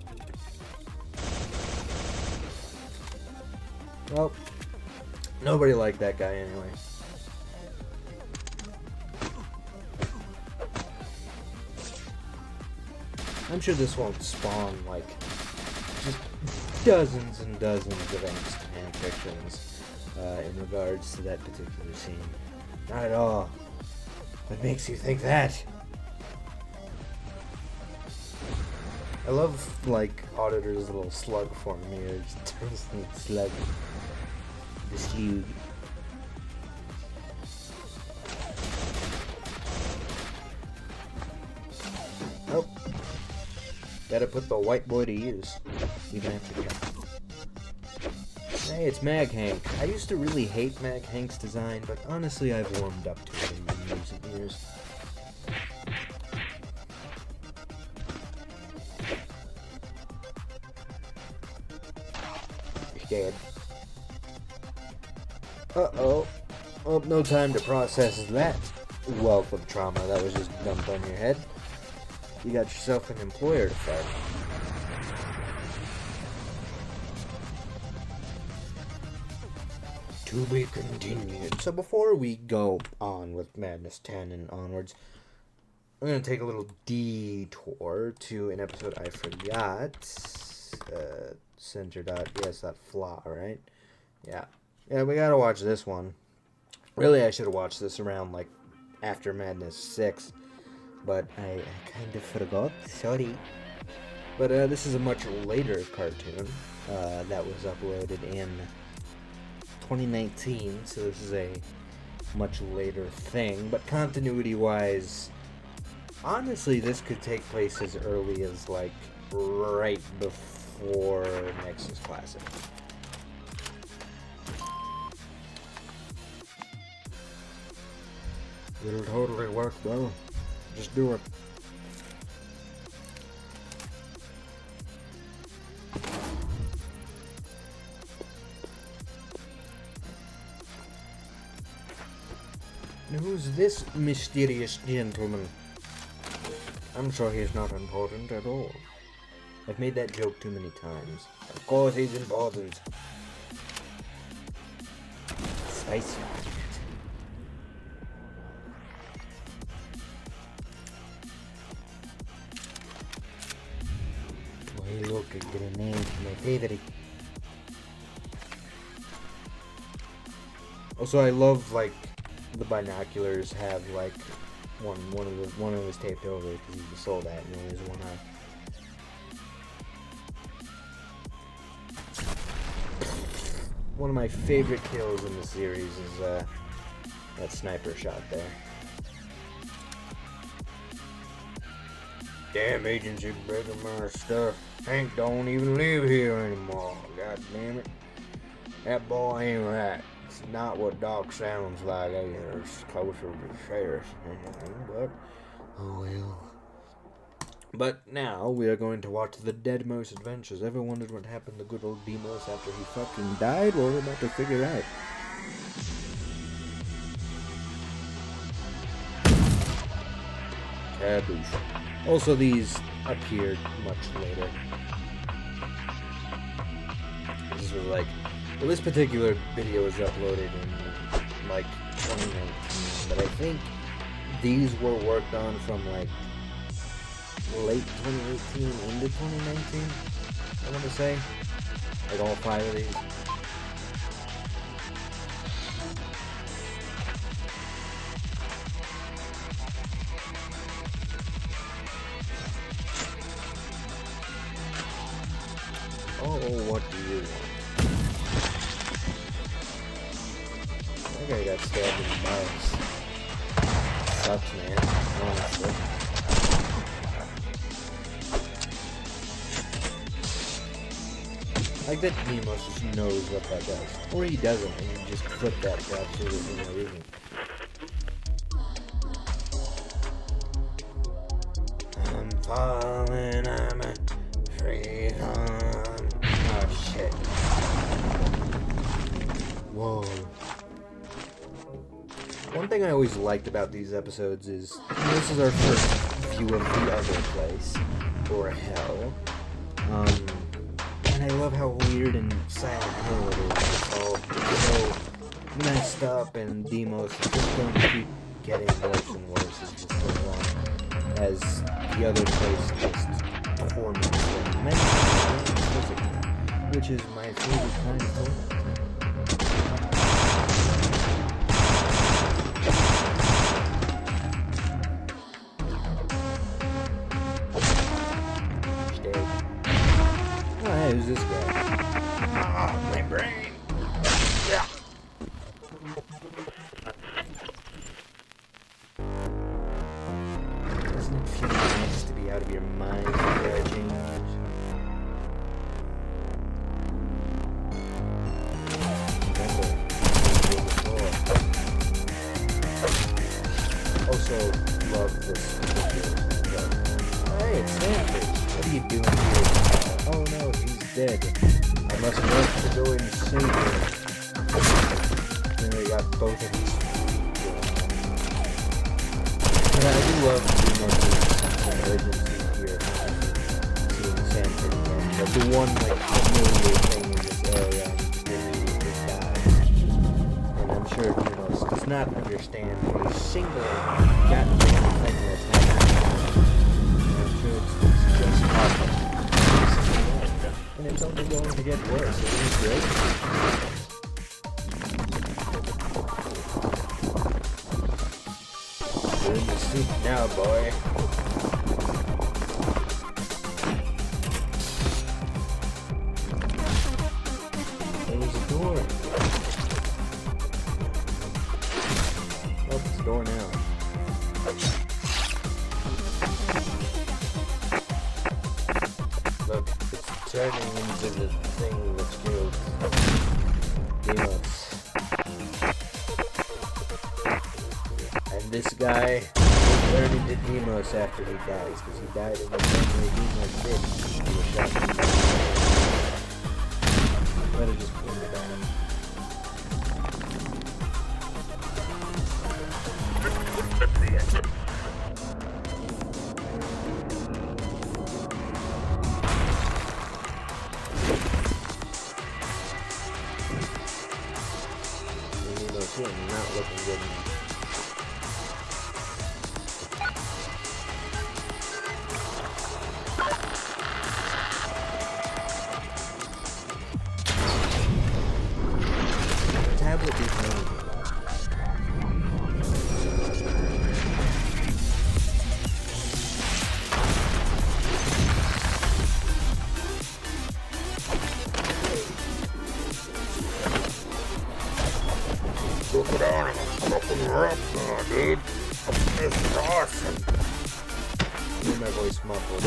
Well, nobody liked that guy anyway. I'm sure this won't spawn, like, just dozens and dozens of fan fictions in regards to that particular scene. Not at all. What makes you think that? I love, like, Auditor's little slug form here. It just turns into slug. The slug. Oh. Gotta put the white boy to use. Even after that. Hey, it's Mag Hank. I used to really hate Mag Hank's design, but honestly I've warmed up to it in recent years. Dead. Uh-oh. Oh, no time to process that wealth of trauma that was just dumped on your head. You got yourself an employer to fight. To be continued. So before we go on with Madness 10 and onwards, I'm going to take a little detour to an episode I forgot. Center.yes.flaw, right? Yeah, we gotta watch this one. Really, I should have watched this around, like, after Madness 6, but I kind of forgot, sorry. But this is a much later cartoon that was uploaded in 2019, so this is a much later thing, but continuity-wise, honestly, this could take place as early as, like, right before Nexus Classic. It'll totally work, bro. Just do it. And who's this mysterious gentleman? I'm sure he's not important at all. I've made that joke too many times. Of course he's important. Spicy. a grenade, my favorite. Also, I love like the binoculars have like one of his taped over because he sold that and only has one eye. One of my favorite kills in the series is that sniper shot there. Damn agency breaking my stuff. Hank don't even live here anymore. God damn it. That boy ain't right. It's not what Doc sounds like either. It's closer to sheriff. But, oh well. But now we are going to watch the Deimos Adventures. Ever wondered what happened to good old Deimos after he fucking died? Well, we're about to figure out. Kaboosh. Also, these appeared much later. This was like, well, this particular video was uploaded in like 2019, but I think these were worked on from like late 2018 into 2019, I want to say. Like all 5 of these. Oh, what do you want? That guy got stabbed in the balls. Sucks, man. Honestly. Like that Deimos just knows what that does. Or he doesn't, and you just flip that for absolutely no reason. I'm falling, I'm a free home. Oh shit. Whoa. One thing I always liked about these episodes is, this is our first view of the other place, or hell. And I love how weird and Silent Hill it is. It's all so messed up, and Deimos is just going to keep getting worse and worse as this goes on, as the other place just torments them mentally and physically, which is my favorite kind of torment. Who's this guy? Oh, my brain! Yeah. Doesn't it feel nice to be out of your mind for a change? Also, love this video. Hey, it's Stanford. What are you doing here? Oh no, he's dead. I must rush to go and save him. And we got both of these. And I do love the urgency here. Seeing Stanford again. But the one like familiar thing in this area is die. And I'm sure Deimos does not understand a single goddamn thing that's happening. I'm sure it's just awful. And it's only going to get worse. It is great. You're in the seat now, boy. There's a door. Oh, it's a door now. Look, it's turning into the thing that's killed Deimos. And this guy will turn into Deimos after he dies, because he died in the same way Deimos did. He was shot in the back. Better just put him back. Not looking good. This is awesome. Hear my voice muffled.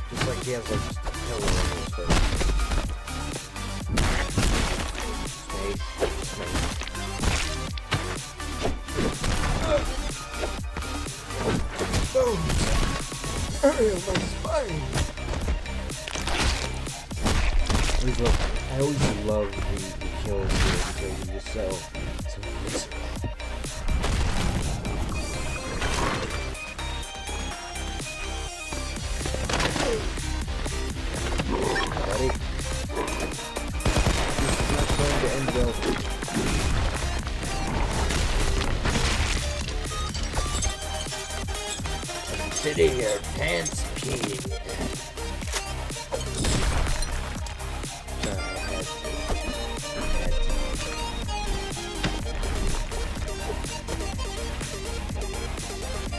Just like he has like just a pillow in his face. Boom! Area of my spine! I always love the kills here because he's just so visceral. Buddy. This is not going to end well for you. I'm sitting here pants peeing.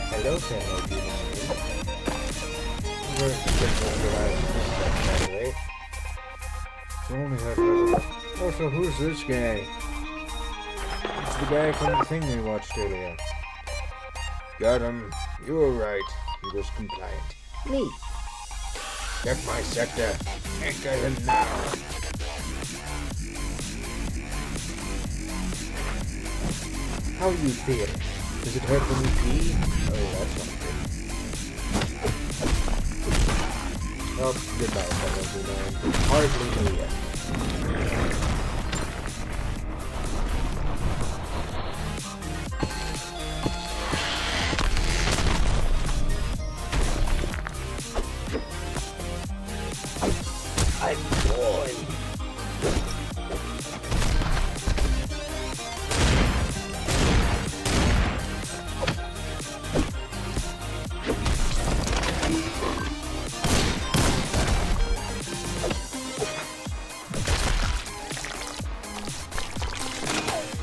Hello, fellow human. Oh, so who's this guy? It's the guy from the thing we watched earlier. Got him. You were right. He was compliant. Me. Check my sector. Enter him now. How you feel? Does it hurt when you pee? Oh, that's not good. Well, goodbye, fellow man. Hardly knew ya. I'm bored.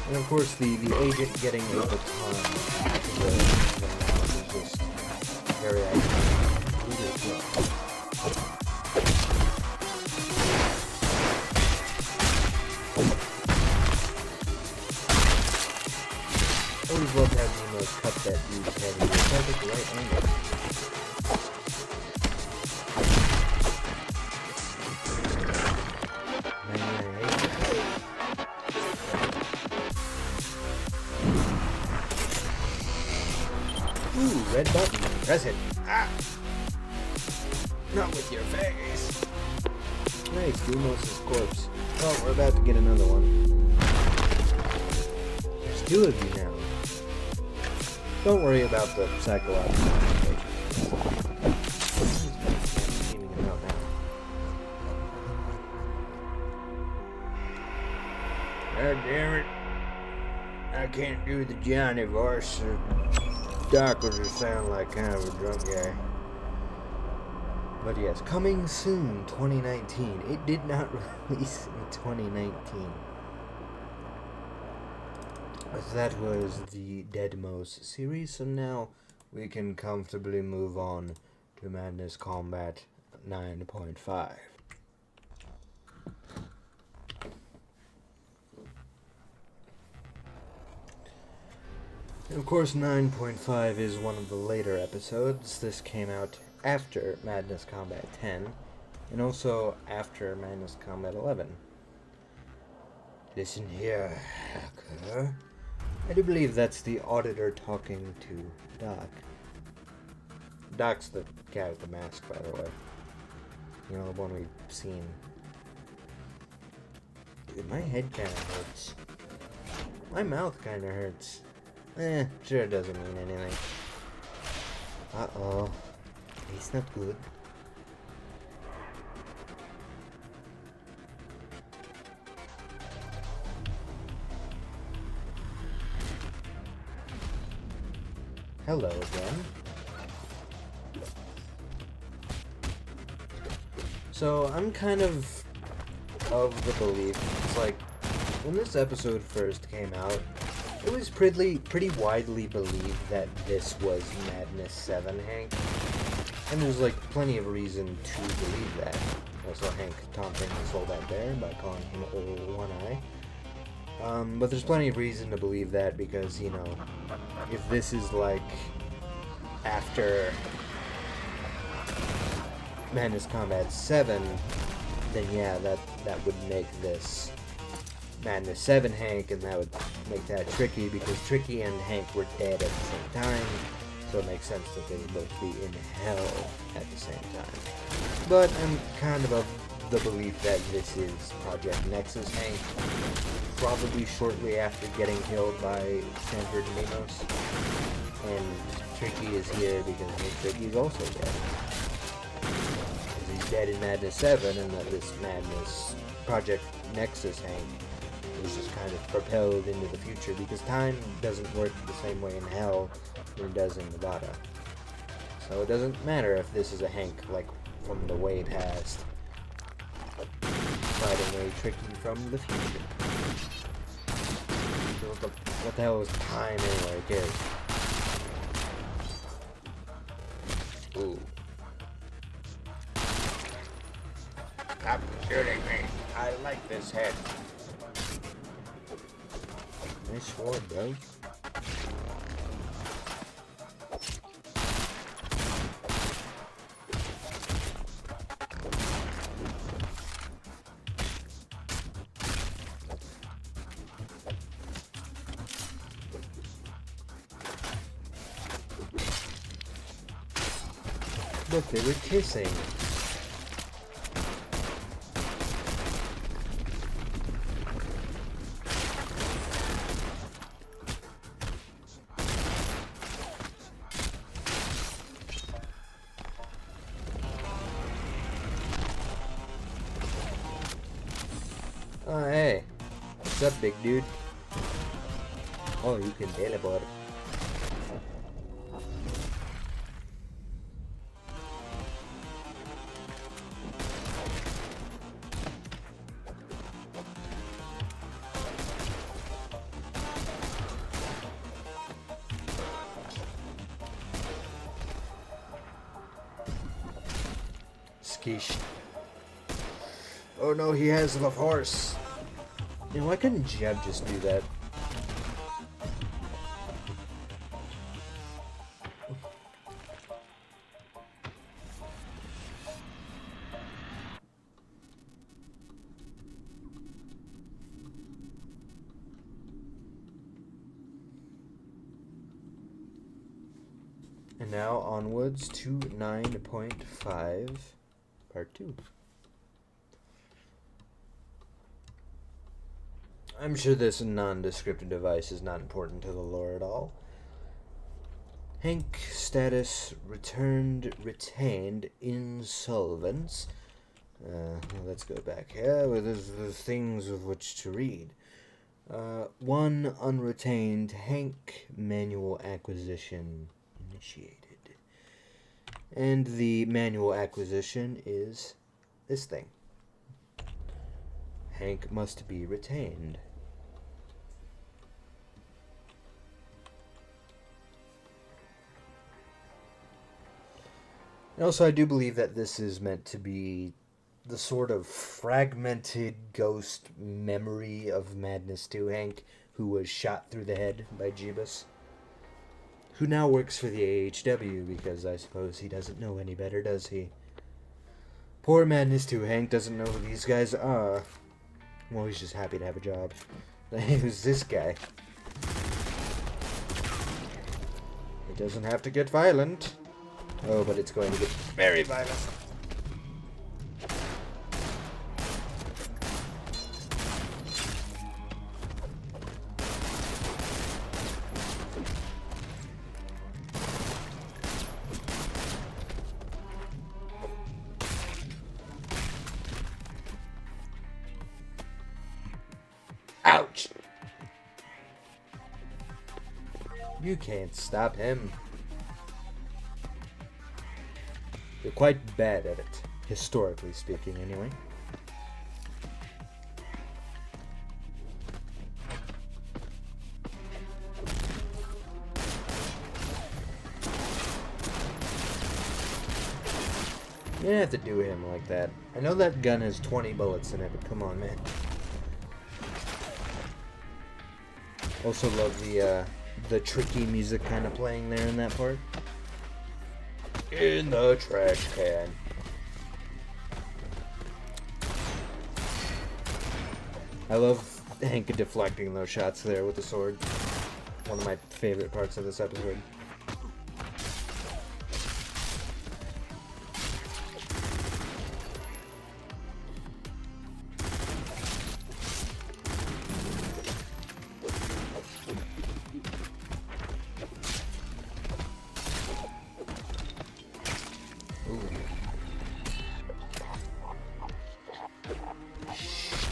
And of course, the agent getting a baton to the mouth is just very iconic. Always love having Deimos cut that dude's head in the perfect right angle. Ooh, red button. Press it. Ah! Not with your face. Nice, Deimos' corpse. Oh, we're about to get another one. There's two of you now. Don't worry about the psychological implications. God damn it. I can't do the Johnny voice. Doc would just sound like kind of a drunk guy. But yes, coming soon, 2019. It did not release in 2019. That was the Deimos series, so now we can comfortably move on to Madness Combat 9.5. And of course, 9.5 is one of the later episodes. This came out after Madness Combat 10, and also after Madness Combat 11. Listen here, hacker. I do believe that's the auditor talking to Doc. Doc's the guy with the mask, by the way. You know, the one we've seen. Dude, my head kinda hurts. My mouth kinda hurts. Sure it doesn't mean anything. Uh-oh. It's not good. Hello again. So I'm kind of the belief, it's like, when this episode first came out, it was pretty widely believed that this was Madness 7 Hank. And there's like plenty of reason to believe that. Also, Hank taunting his old that bear by calling him Old One Eye. But there's plenty of reason to believe that because, you know, if this is like after Madness Combat 7, then yeah, that would make this Madness 7 Hank, and that would make that Tricky, because Tricky and Hank were dead at the same time, so it makes sense that they would both be in hell at the same time. But I'm kind of the belief that this is Project Nexus Hank, probably shortly after getting killed by Stanford and Deimos, and Tricky is here because Tricky's also dead. He's dead in Madness 7, and that this Madness Project Nexus Hank is just kind of propelled into the future, because time doesn't work the same way in Hell than it does in Nevada. So it doesn't matter if this is a Hank, like, from the way past, fighting a Tricky from the future. So what the hell is time anyway? Who cares? Ooh. Stop shooting me. I like this head. Nice sword, bro. Look, they were kissing. Oh, hey. What's up, big dude? Oh, you can teleport. Skish. Oh no, he has the horse. You know, why couldn't Jeb just do that? And now onwards to 9.5, part 2. I'm sure this nondescript device is not important to the lore at all. Hank status retained, insolvents. Let's go back here with the things of which to read. 1 unretained Hank manual acquisition initiated. And the manual acquisition is this thing. Hank must be retained. And also, I do believe that this is meant to be the sort of fragmented ghost memory of Madness 2 Hank, who was shot through the head by Jeebus, who now works for the AHW, because I suppose he doesn't know any better, does he? Poor Madness 2 Hank doesn't know who these guys are. Well, he's just happy to have a job. Who's this guy? It doesn't have to get violent. Oh, but it's going to get very violent. Ouch! You can't stop him. You're quite bad at it, historically speaking, anyway. You didn't have to do him like that. I know that gun has 20 bullets in it, but come on, man. Also love the tricky music kind of playing there in that part. In the trash can. I love Hank deflecting those shots there with the sword. One of my favorite parts of this episode.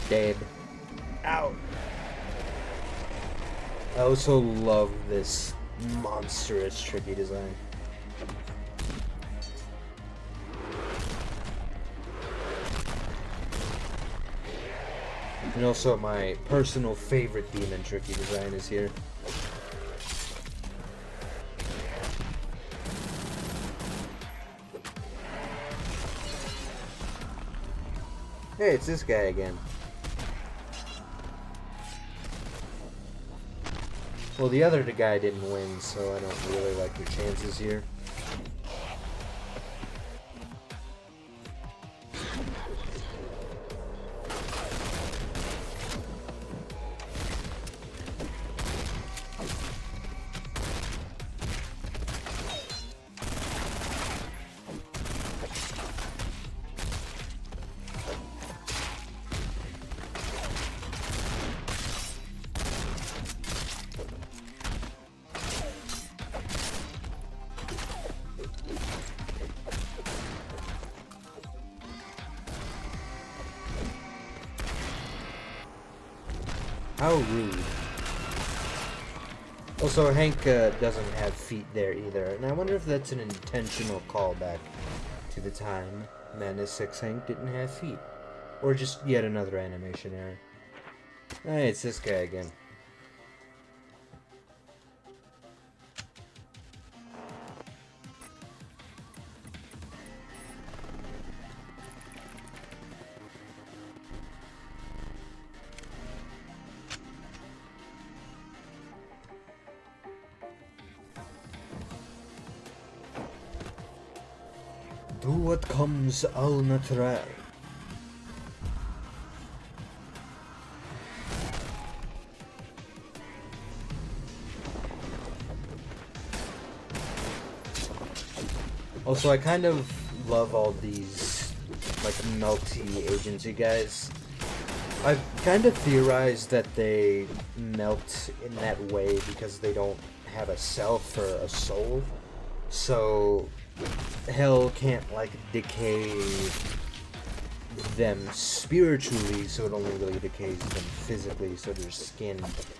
Dead. Ow. I also love this monstrous tricky design. And also my personal favorite demon tricky design is here. Hey, it's this guy again. Well, the other guy didn't win, so I don't really like your chances here. How rude. Also, Hank doesn't have feet there either, and I wonder if that's an intentional callback to the time Madness 6 Hank didn't have feet. Or just yet another animation error. Hey, it's this guy again. Do what comes au naturel. Also, I kind of love all these, like, melty-agency guys. I've kind of theorized that they melt in that way because they don't have a self or a soul. So hell can't, like, decay them spiritually, so it only really decays them physically, so their skin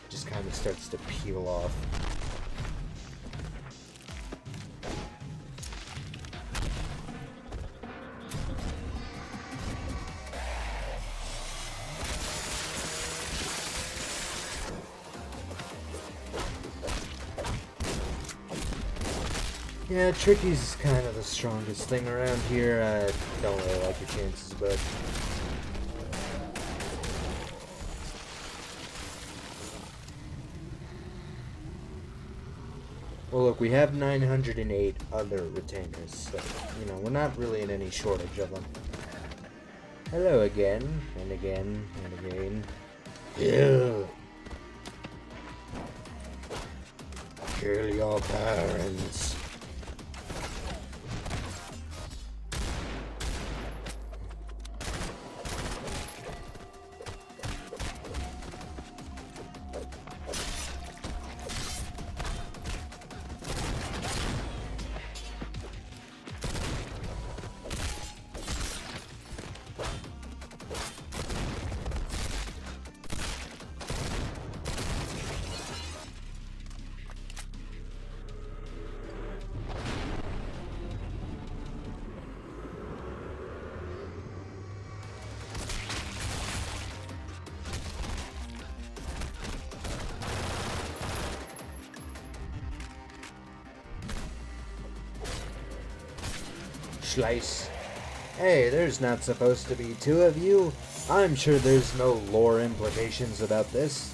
just kind of starts to peel off. Yeah, Tricky's kind of the strongest thing around here. I don't really like your chances, but... Well, look, we have 908 other retainers, so, you know, we're not really in any shortage of them. Hello again, and again, and again. Ew. Kill your parents. Slice. Hey, there's not supposed to be two of you. I'm sure there's no lore implications about this.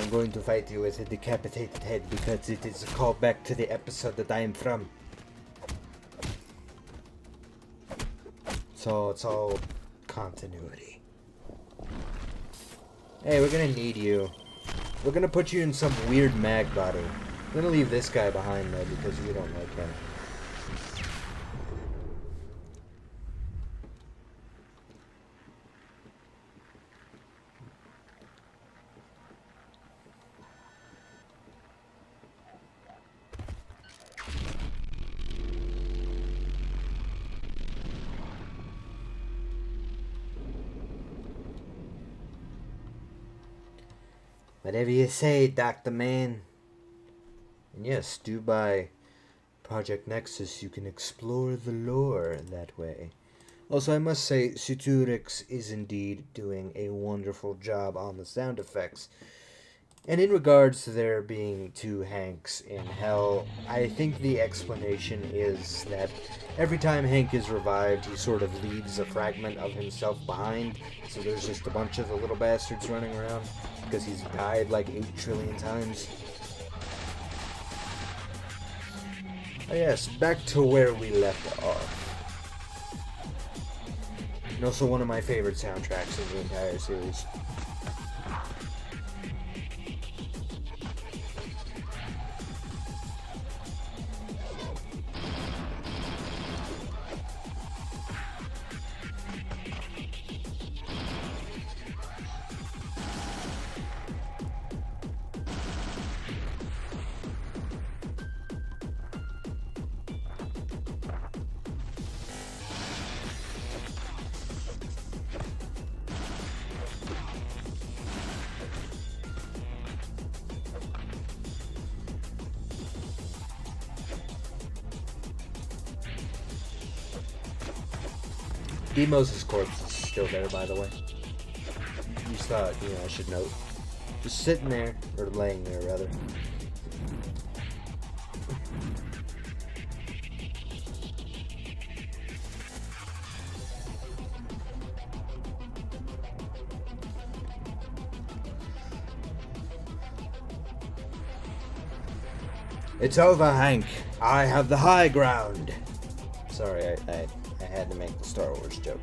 I'm going to fight you with a decapitated head because it is a callback to the episode that I am from. So it's all continuity. Hey, we're gonna need you. We're gonna put you in some weird mag body. We're gonna leave this guy behind though because we don't like him. Whatever you say, Dr. Man. And yes, do buy Project Nexus. You can explore the lore that way. Also, I must say, Suturix is indeed doing a wonderful job on the sound effects. And in regards to there being two Hanks in hell, I think the explanation is that every time Hank is revived, he sort of leaves a fragment of himself behind. So there's just a bunch of the little bastards running around because he's died like 8 trillion times. Oh yes, back to where we left off. And also one of my favorite soundtracks in the entire series. Deimos' corpse is still there, by the way. You just thought, I should note. Just sitting there, or laying there, rather. It's over, Hank. I have the high ground. Sorry, I had to make the Star Wars joke.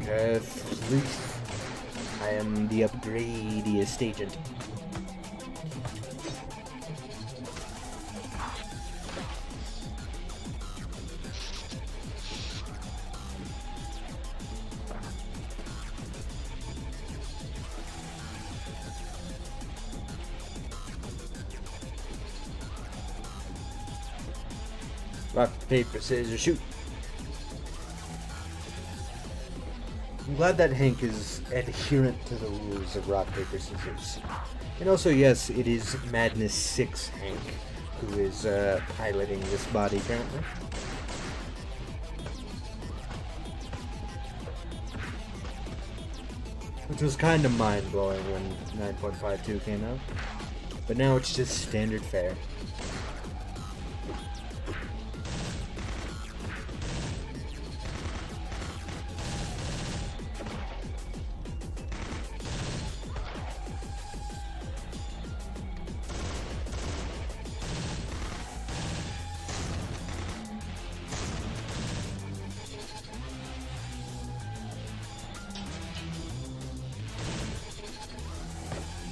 Please. I am the upgradiest agent. Rock, paper, scissors, shoot. I'm glad that Hank is adherent to the rules of rock, paper, scissors. And also, yes, it is Madness 6 Hank who is piloting this body currently. Which was kind of mind-blowing when 9.52 came out. But now it's just standard fare.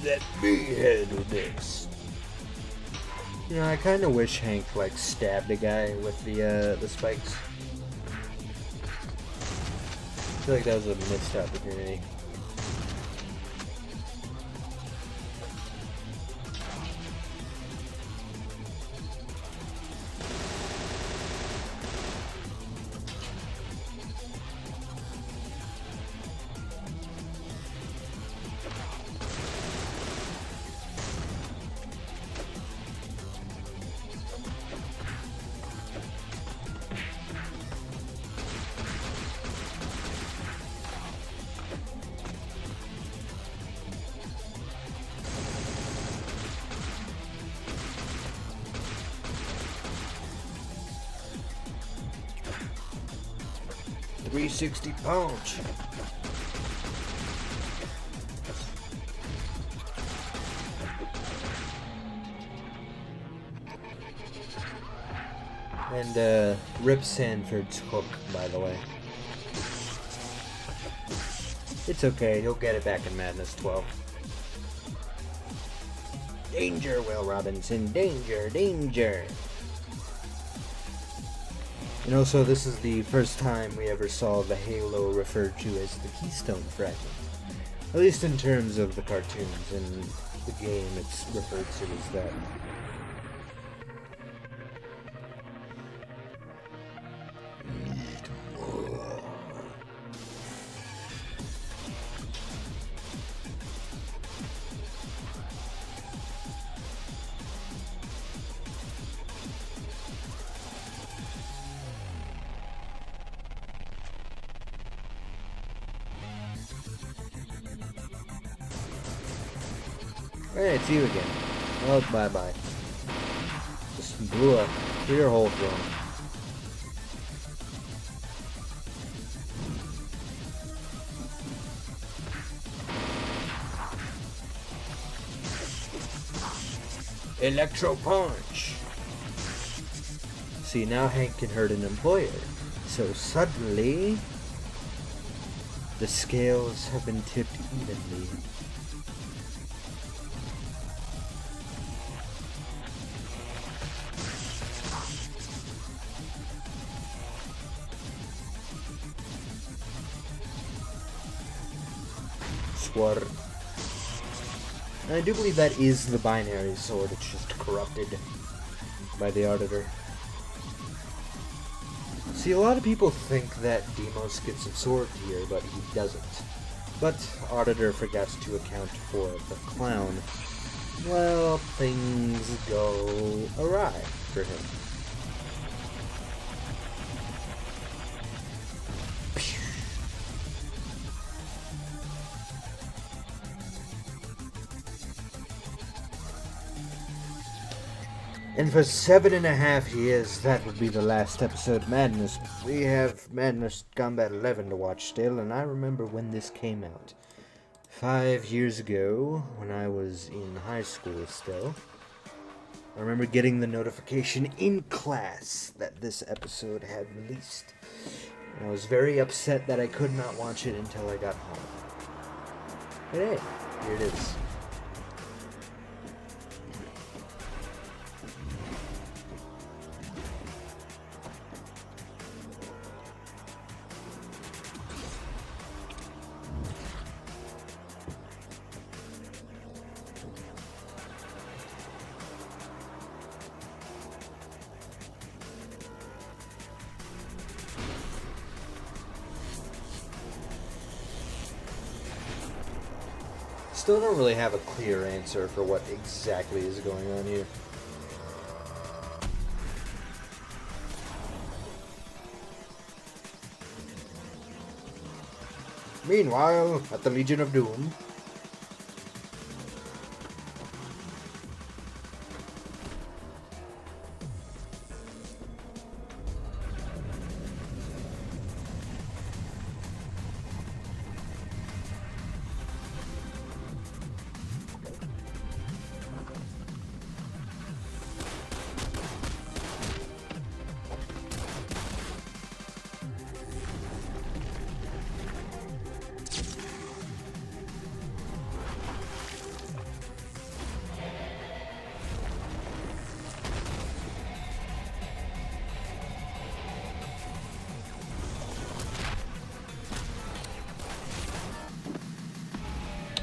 Let me handle this. I kind of wish Hank stabbed a guy with the spikes. I feel like that was a missed opportunity. 360 punch. And Rip Sanford's hook, by the way. It's okay, he'll get it back in Madness 12. Danger, Will Robinson, danger, danger. And also, this is the first time we ever saw the Halo referred to as the Keystone Fragment. At least in terms of the cartoons. In the game, it's referred to as that. Hey, it's you again. Well, bye-bye. Just blew up through your hole through him. Electro Punch! See, now Hank can hurt an employer. So suddenly, the scales have been tipped evenly. Sword. And I do believe that is the binary sword, it's just corrupted by the Auditor. See, a lot of people think that Deimos gets absorbed here, but he doesn't. But Auditor forgets to account for the clown. Well, things go awry for him. And for 7.5 years, that would be the last episode of Madness. We have Madness Combat 11 to watch still, and I remember when this came out. 5 years ago, when I was in high school still. I remember getting the notification in class that this episode had released. And I was very upset that I could not watch it until I got home. But hey, here it is. Still don't really have a clear answer for what exactly is going on here. Meanwhile, at the Legion of Doom,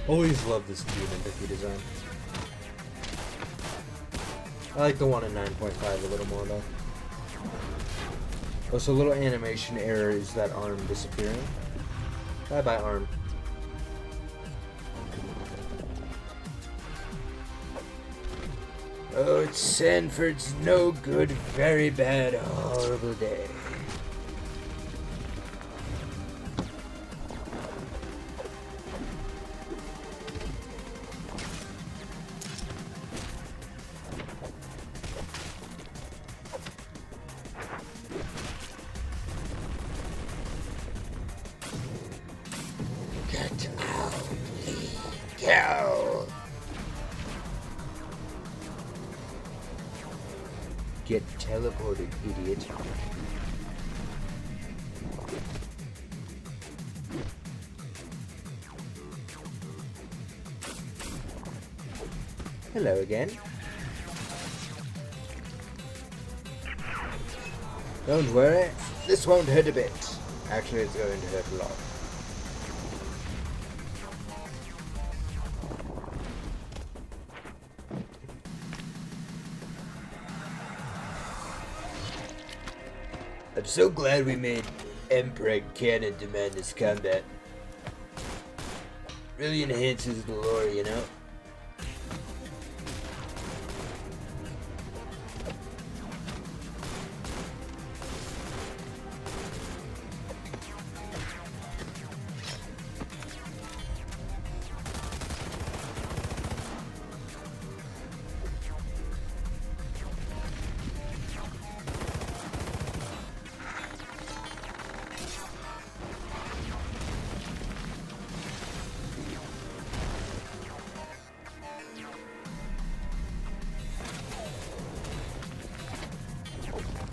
always love this Dune Entity design. I like the one in 9.5 a little more though. Oh, so a little animation error is that arm disappearing. Bye bye arm. Oh, it's Sanford's no good, very bad, horrible day. get teleported, idiot. Hello again. Don't worry, this won't hurt a bit. Actually, it's going to hurt a lot. I'm so glad we made Emperor Cannon demand this combat. Really enhances the lore, you know?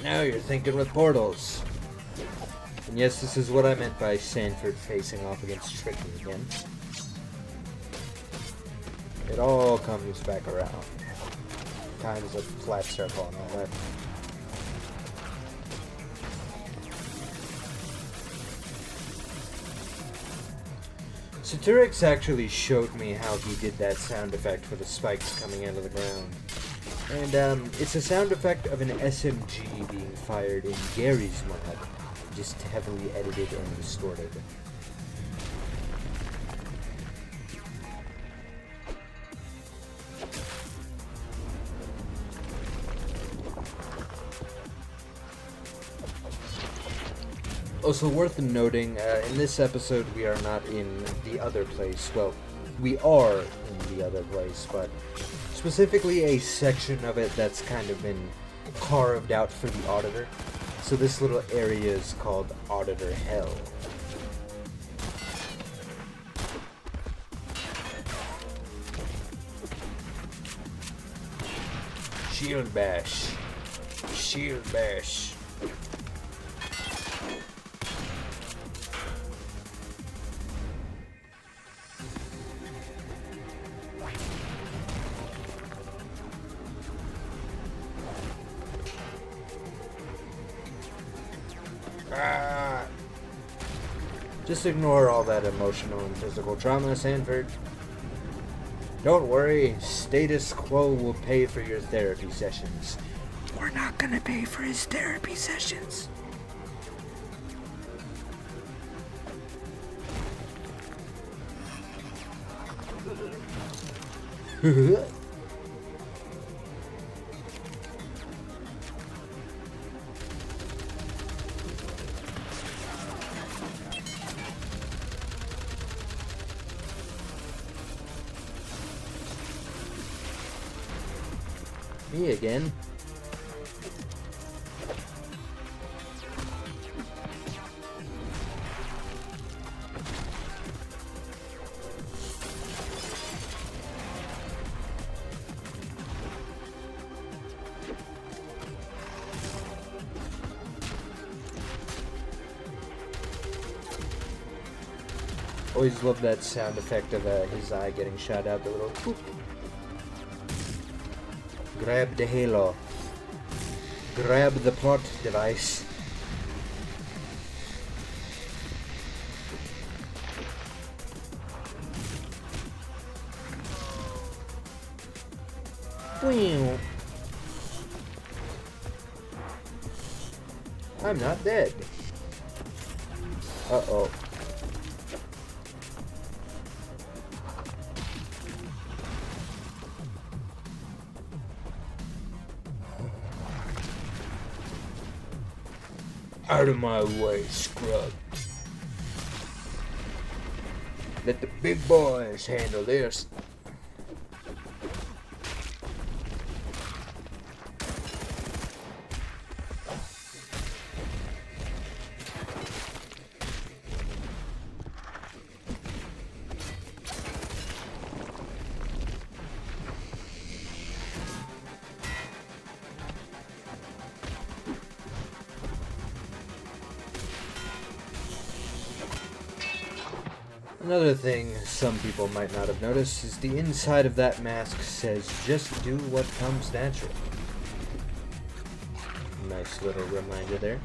Now you're thinking with portals. And yes, this is what I meant by Sanford facing off against Tricky again. It all comes back around. Time is a flat circle and all that. Saturix actually showed me how he did that sound effect for the spikes coming out of the ground. And it's a sound effect of an SMG being fired in Gary's mod, just heavily edited and distorted. Also worth noting, in this episode we are not in the other place. Well, we are in the other place, but specifically a section of it that's kind of been carved out for the Auditor. So this little area is called Auditor Hell. Shield bash. Shield bash. Just ignore all that emotional and physical trauma, Sanford. Don't worry, status quo will pay for your therapy sessions. We're not gonna pay for his therapy sessions. Me again. Always love that sound effect of his eye getting shot out, the little whoop. Grab the halo. Grab the plot device. Wow. I'm not dead. Uh-oh. Out of my way, scrub. Let the big boys handle this. Another thing some people might not have noticed is the inside of that mask says, "Just do what comes natural." Nice little reminder there.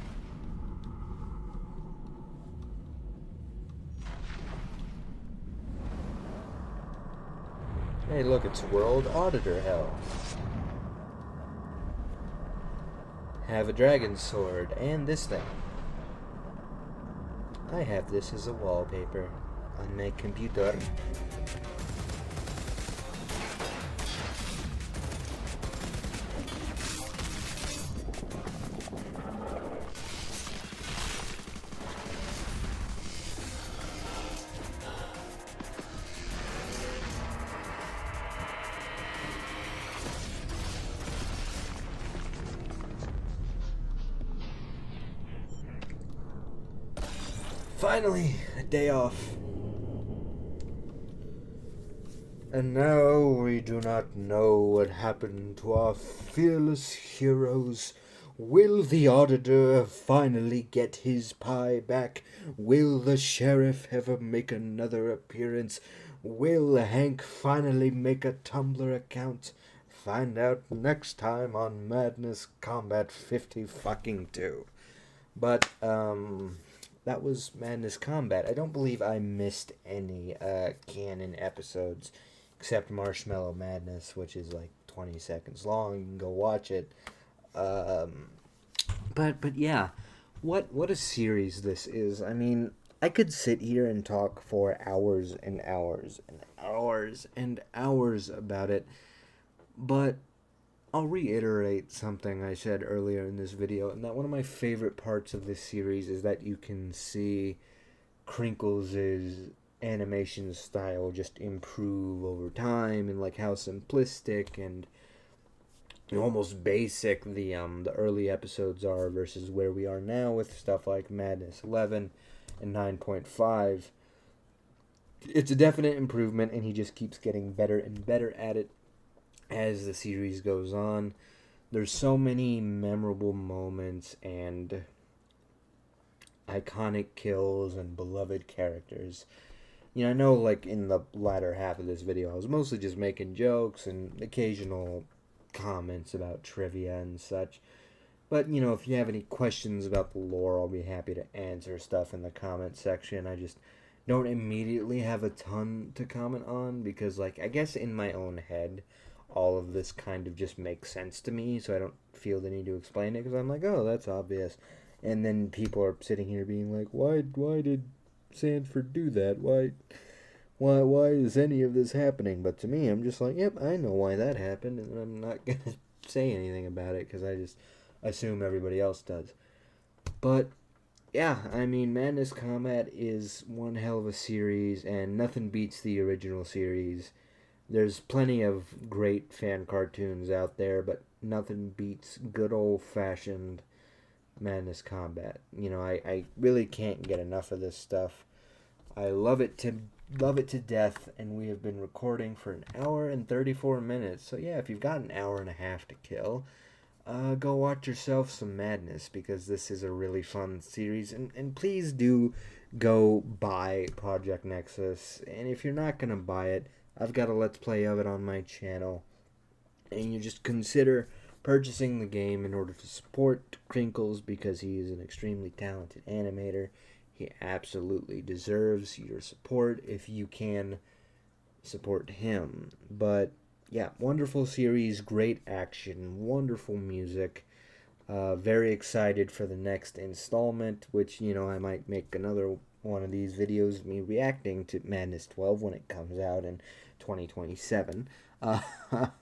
Hey, look, it's World Auditor Hell. Have a dragon sword, and this thing. I have this as a wallpaper on my computer. Finally, a day off. And now we do not know what happened to our fearless heroes. Will the auditor finally get his pie back? Will the sheriff ever make another appearance? Will Hank finally make a Tumblr account? Find out next time on Madness Combat 50 fucking 2. But, that was Madness Combat. I don't believe I missed any canon episodes except Marshmallow Madness, which is like 20 seconds long. You can go watch it. But yeah, what a series this is. I mean, I could sit here and talk for hours and hours and hours and hours about it, but I'll reiterate something I said earlier in this video, and that one of my favorite parts of this series is that you can see Crinkles' animation style just improve over time, and like how simplistic and almost basic the early episodes are versus where we are now with stuff like Madness 11 and 9.5. It's a definite improvement, and he just keeps getting better and better at it as the series goes on. There's so many memorable moments and iconic kills and beloved characters. You know, I know like in the latter half of this video I was mostly just making jokes and occasional comments about trivia and such. But, you know, if you have any questions about the lore, I'll be happy to answer stuff in the comment section. I just don't immediately have a ton to comment on because, like, I guess in my own head all of this kind of just makes sense to me, so I don't feel the need to explain it because I'm like, oh, that's obvious. And then people are sitting here being like, why did Sanford do that? Why is any of this happening? But to me, I'm just like, yep, I know why that happened, and I'm not going to say anything about it because I just assume everybody else does. But yeah, I mean, Madness Combat is one hell of a series, and nothing beats the original series. There's plenty of great fan cartoons out there, but nothing beats good old-fashioned Madness Combat. You know, I really can't get enough of this stuff. I love it to death, and we have been recording for an hour and 34 minutes. So yeah, if you've got an hour and a half to kill, go watch yourself some Madness, because this is a really fun series. And please do go buy Project Nexus. And if you're not going to buy it, I've got a Let's Play of it on my channel. And you just consider purchasing the game in order to support Crinkles, because he is an extremely talented animator. He absolutely deserves your support if you can support him. But yeah, wonderful series, great action, wonderful music. Very excited for the next installment, which, you know, I might make another one of these videos, me reacting to Madness 12 when it comes out in 2027. But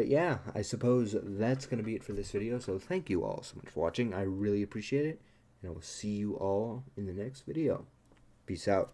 yeah, I suppose that's going to be it for this video. So thank you all so much for watching. I really appreciate it. And I will see you all in the next video. Peace out.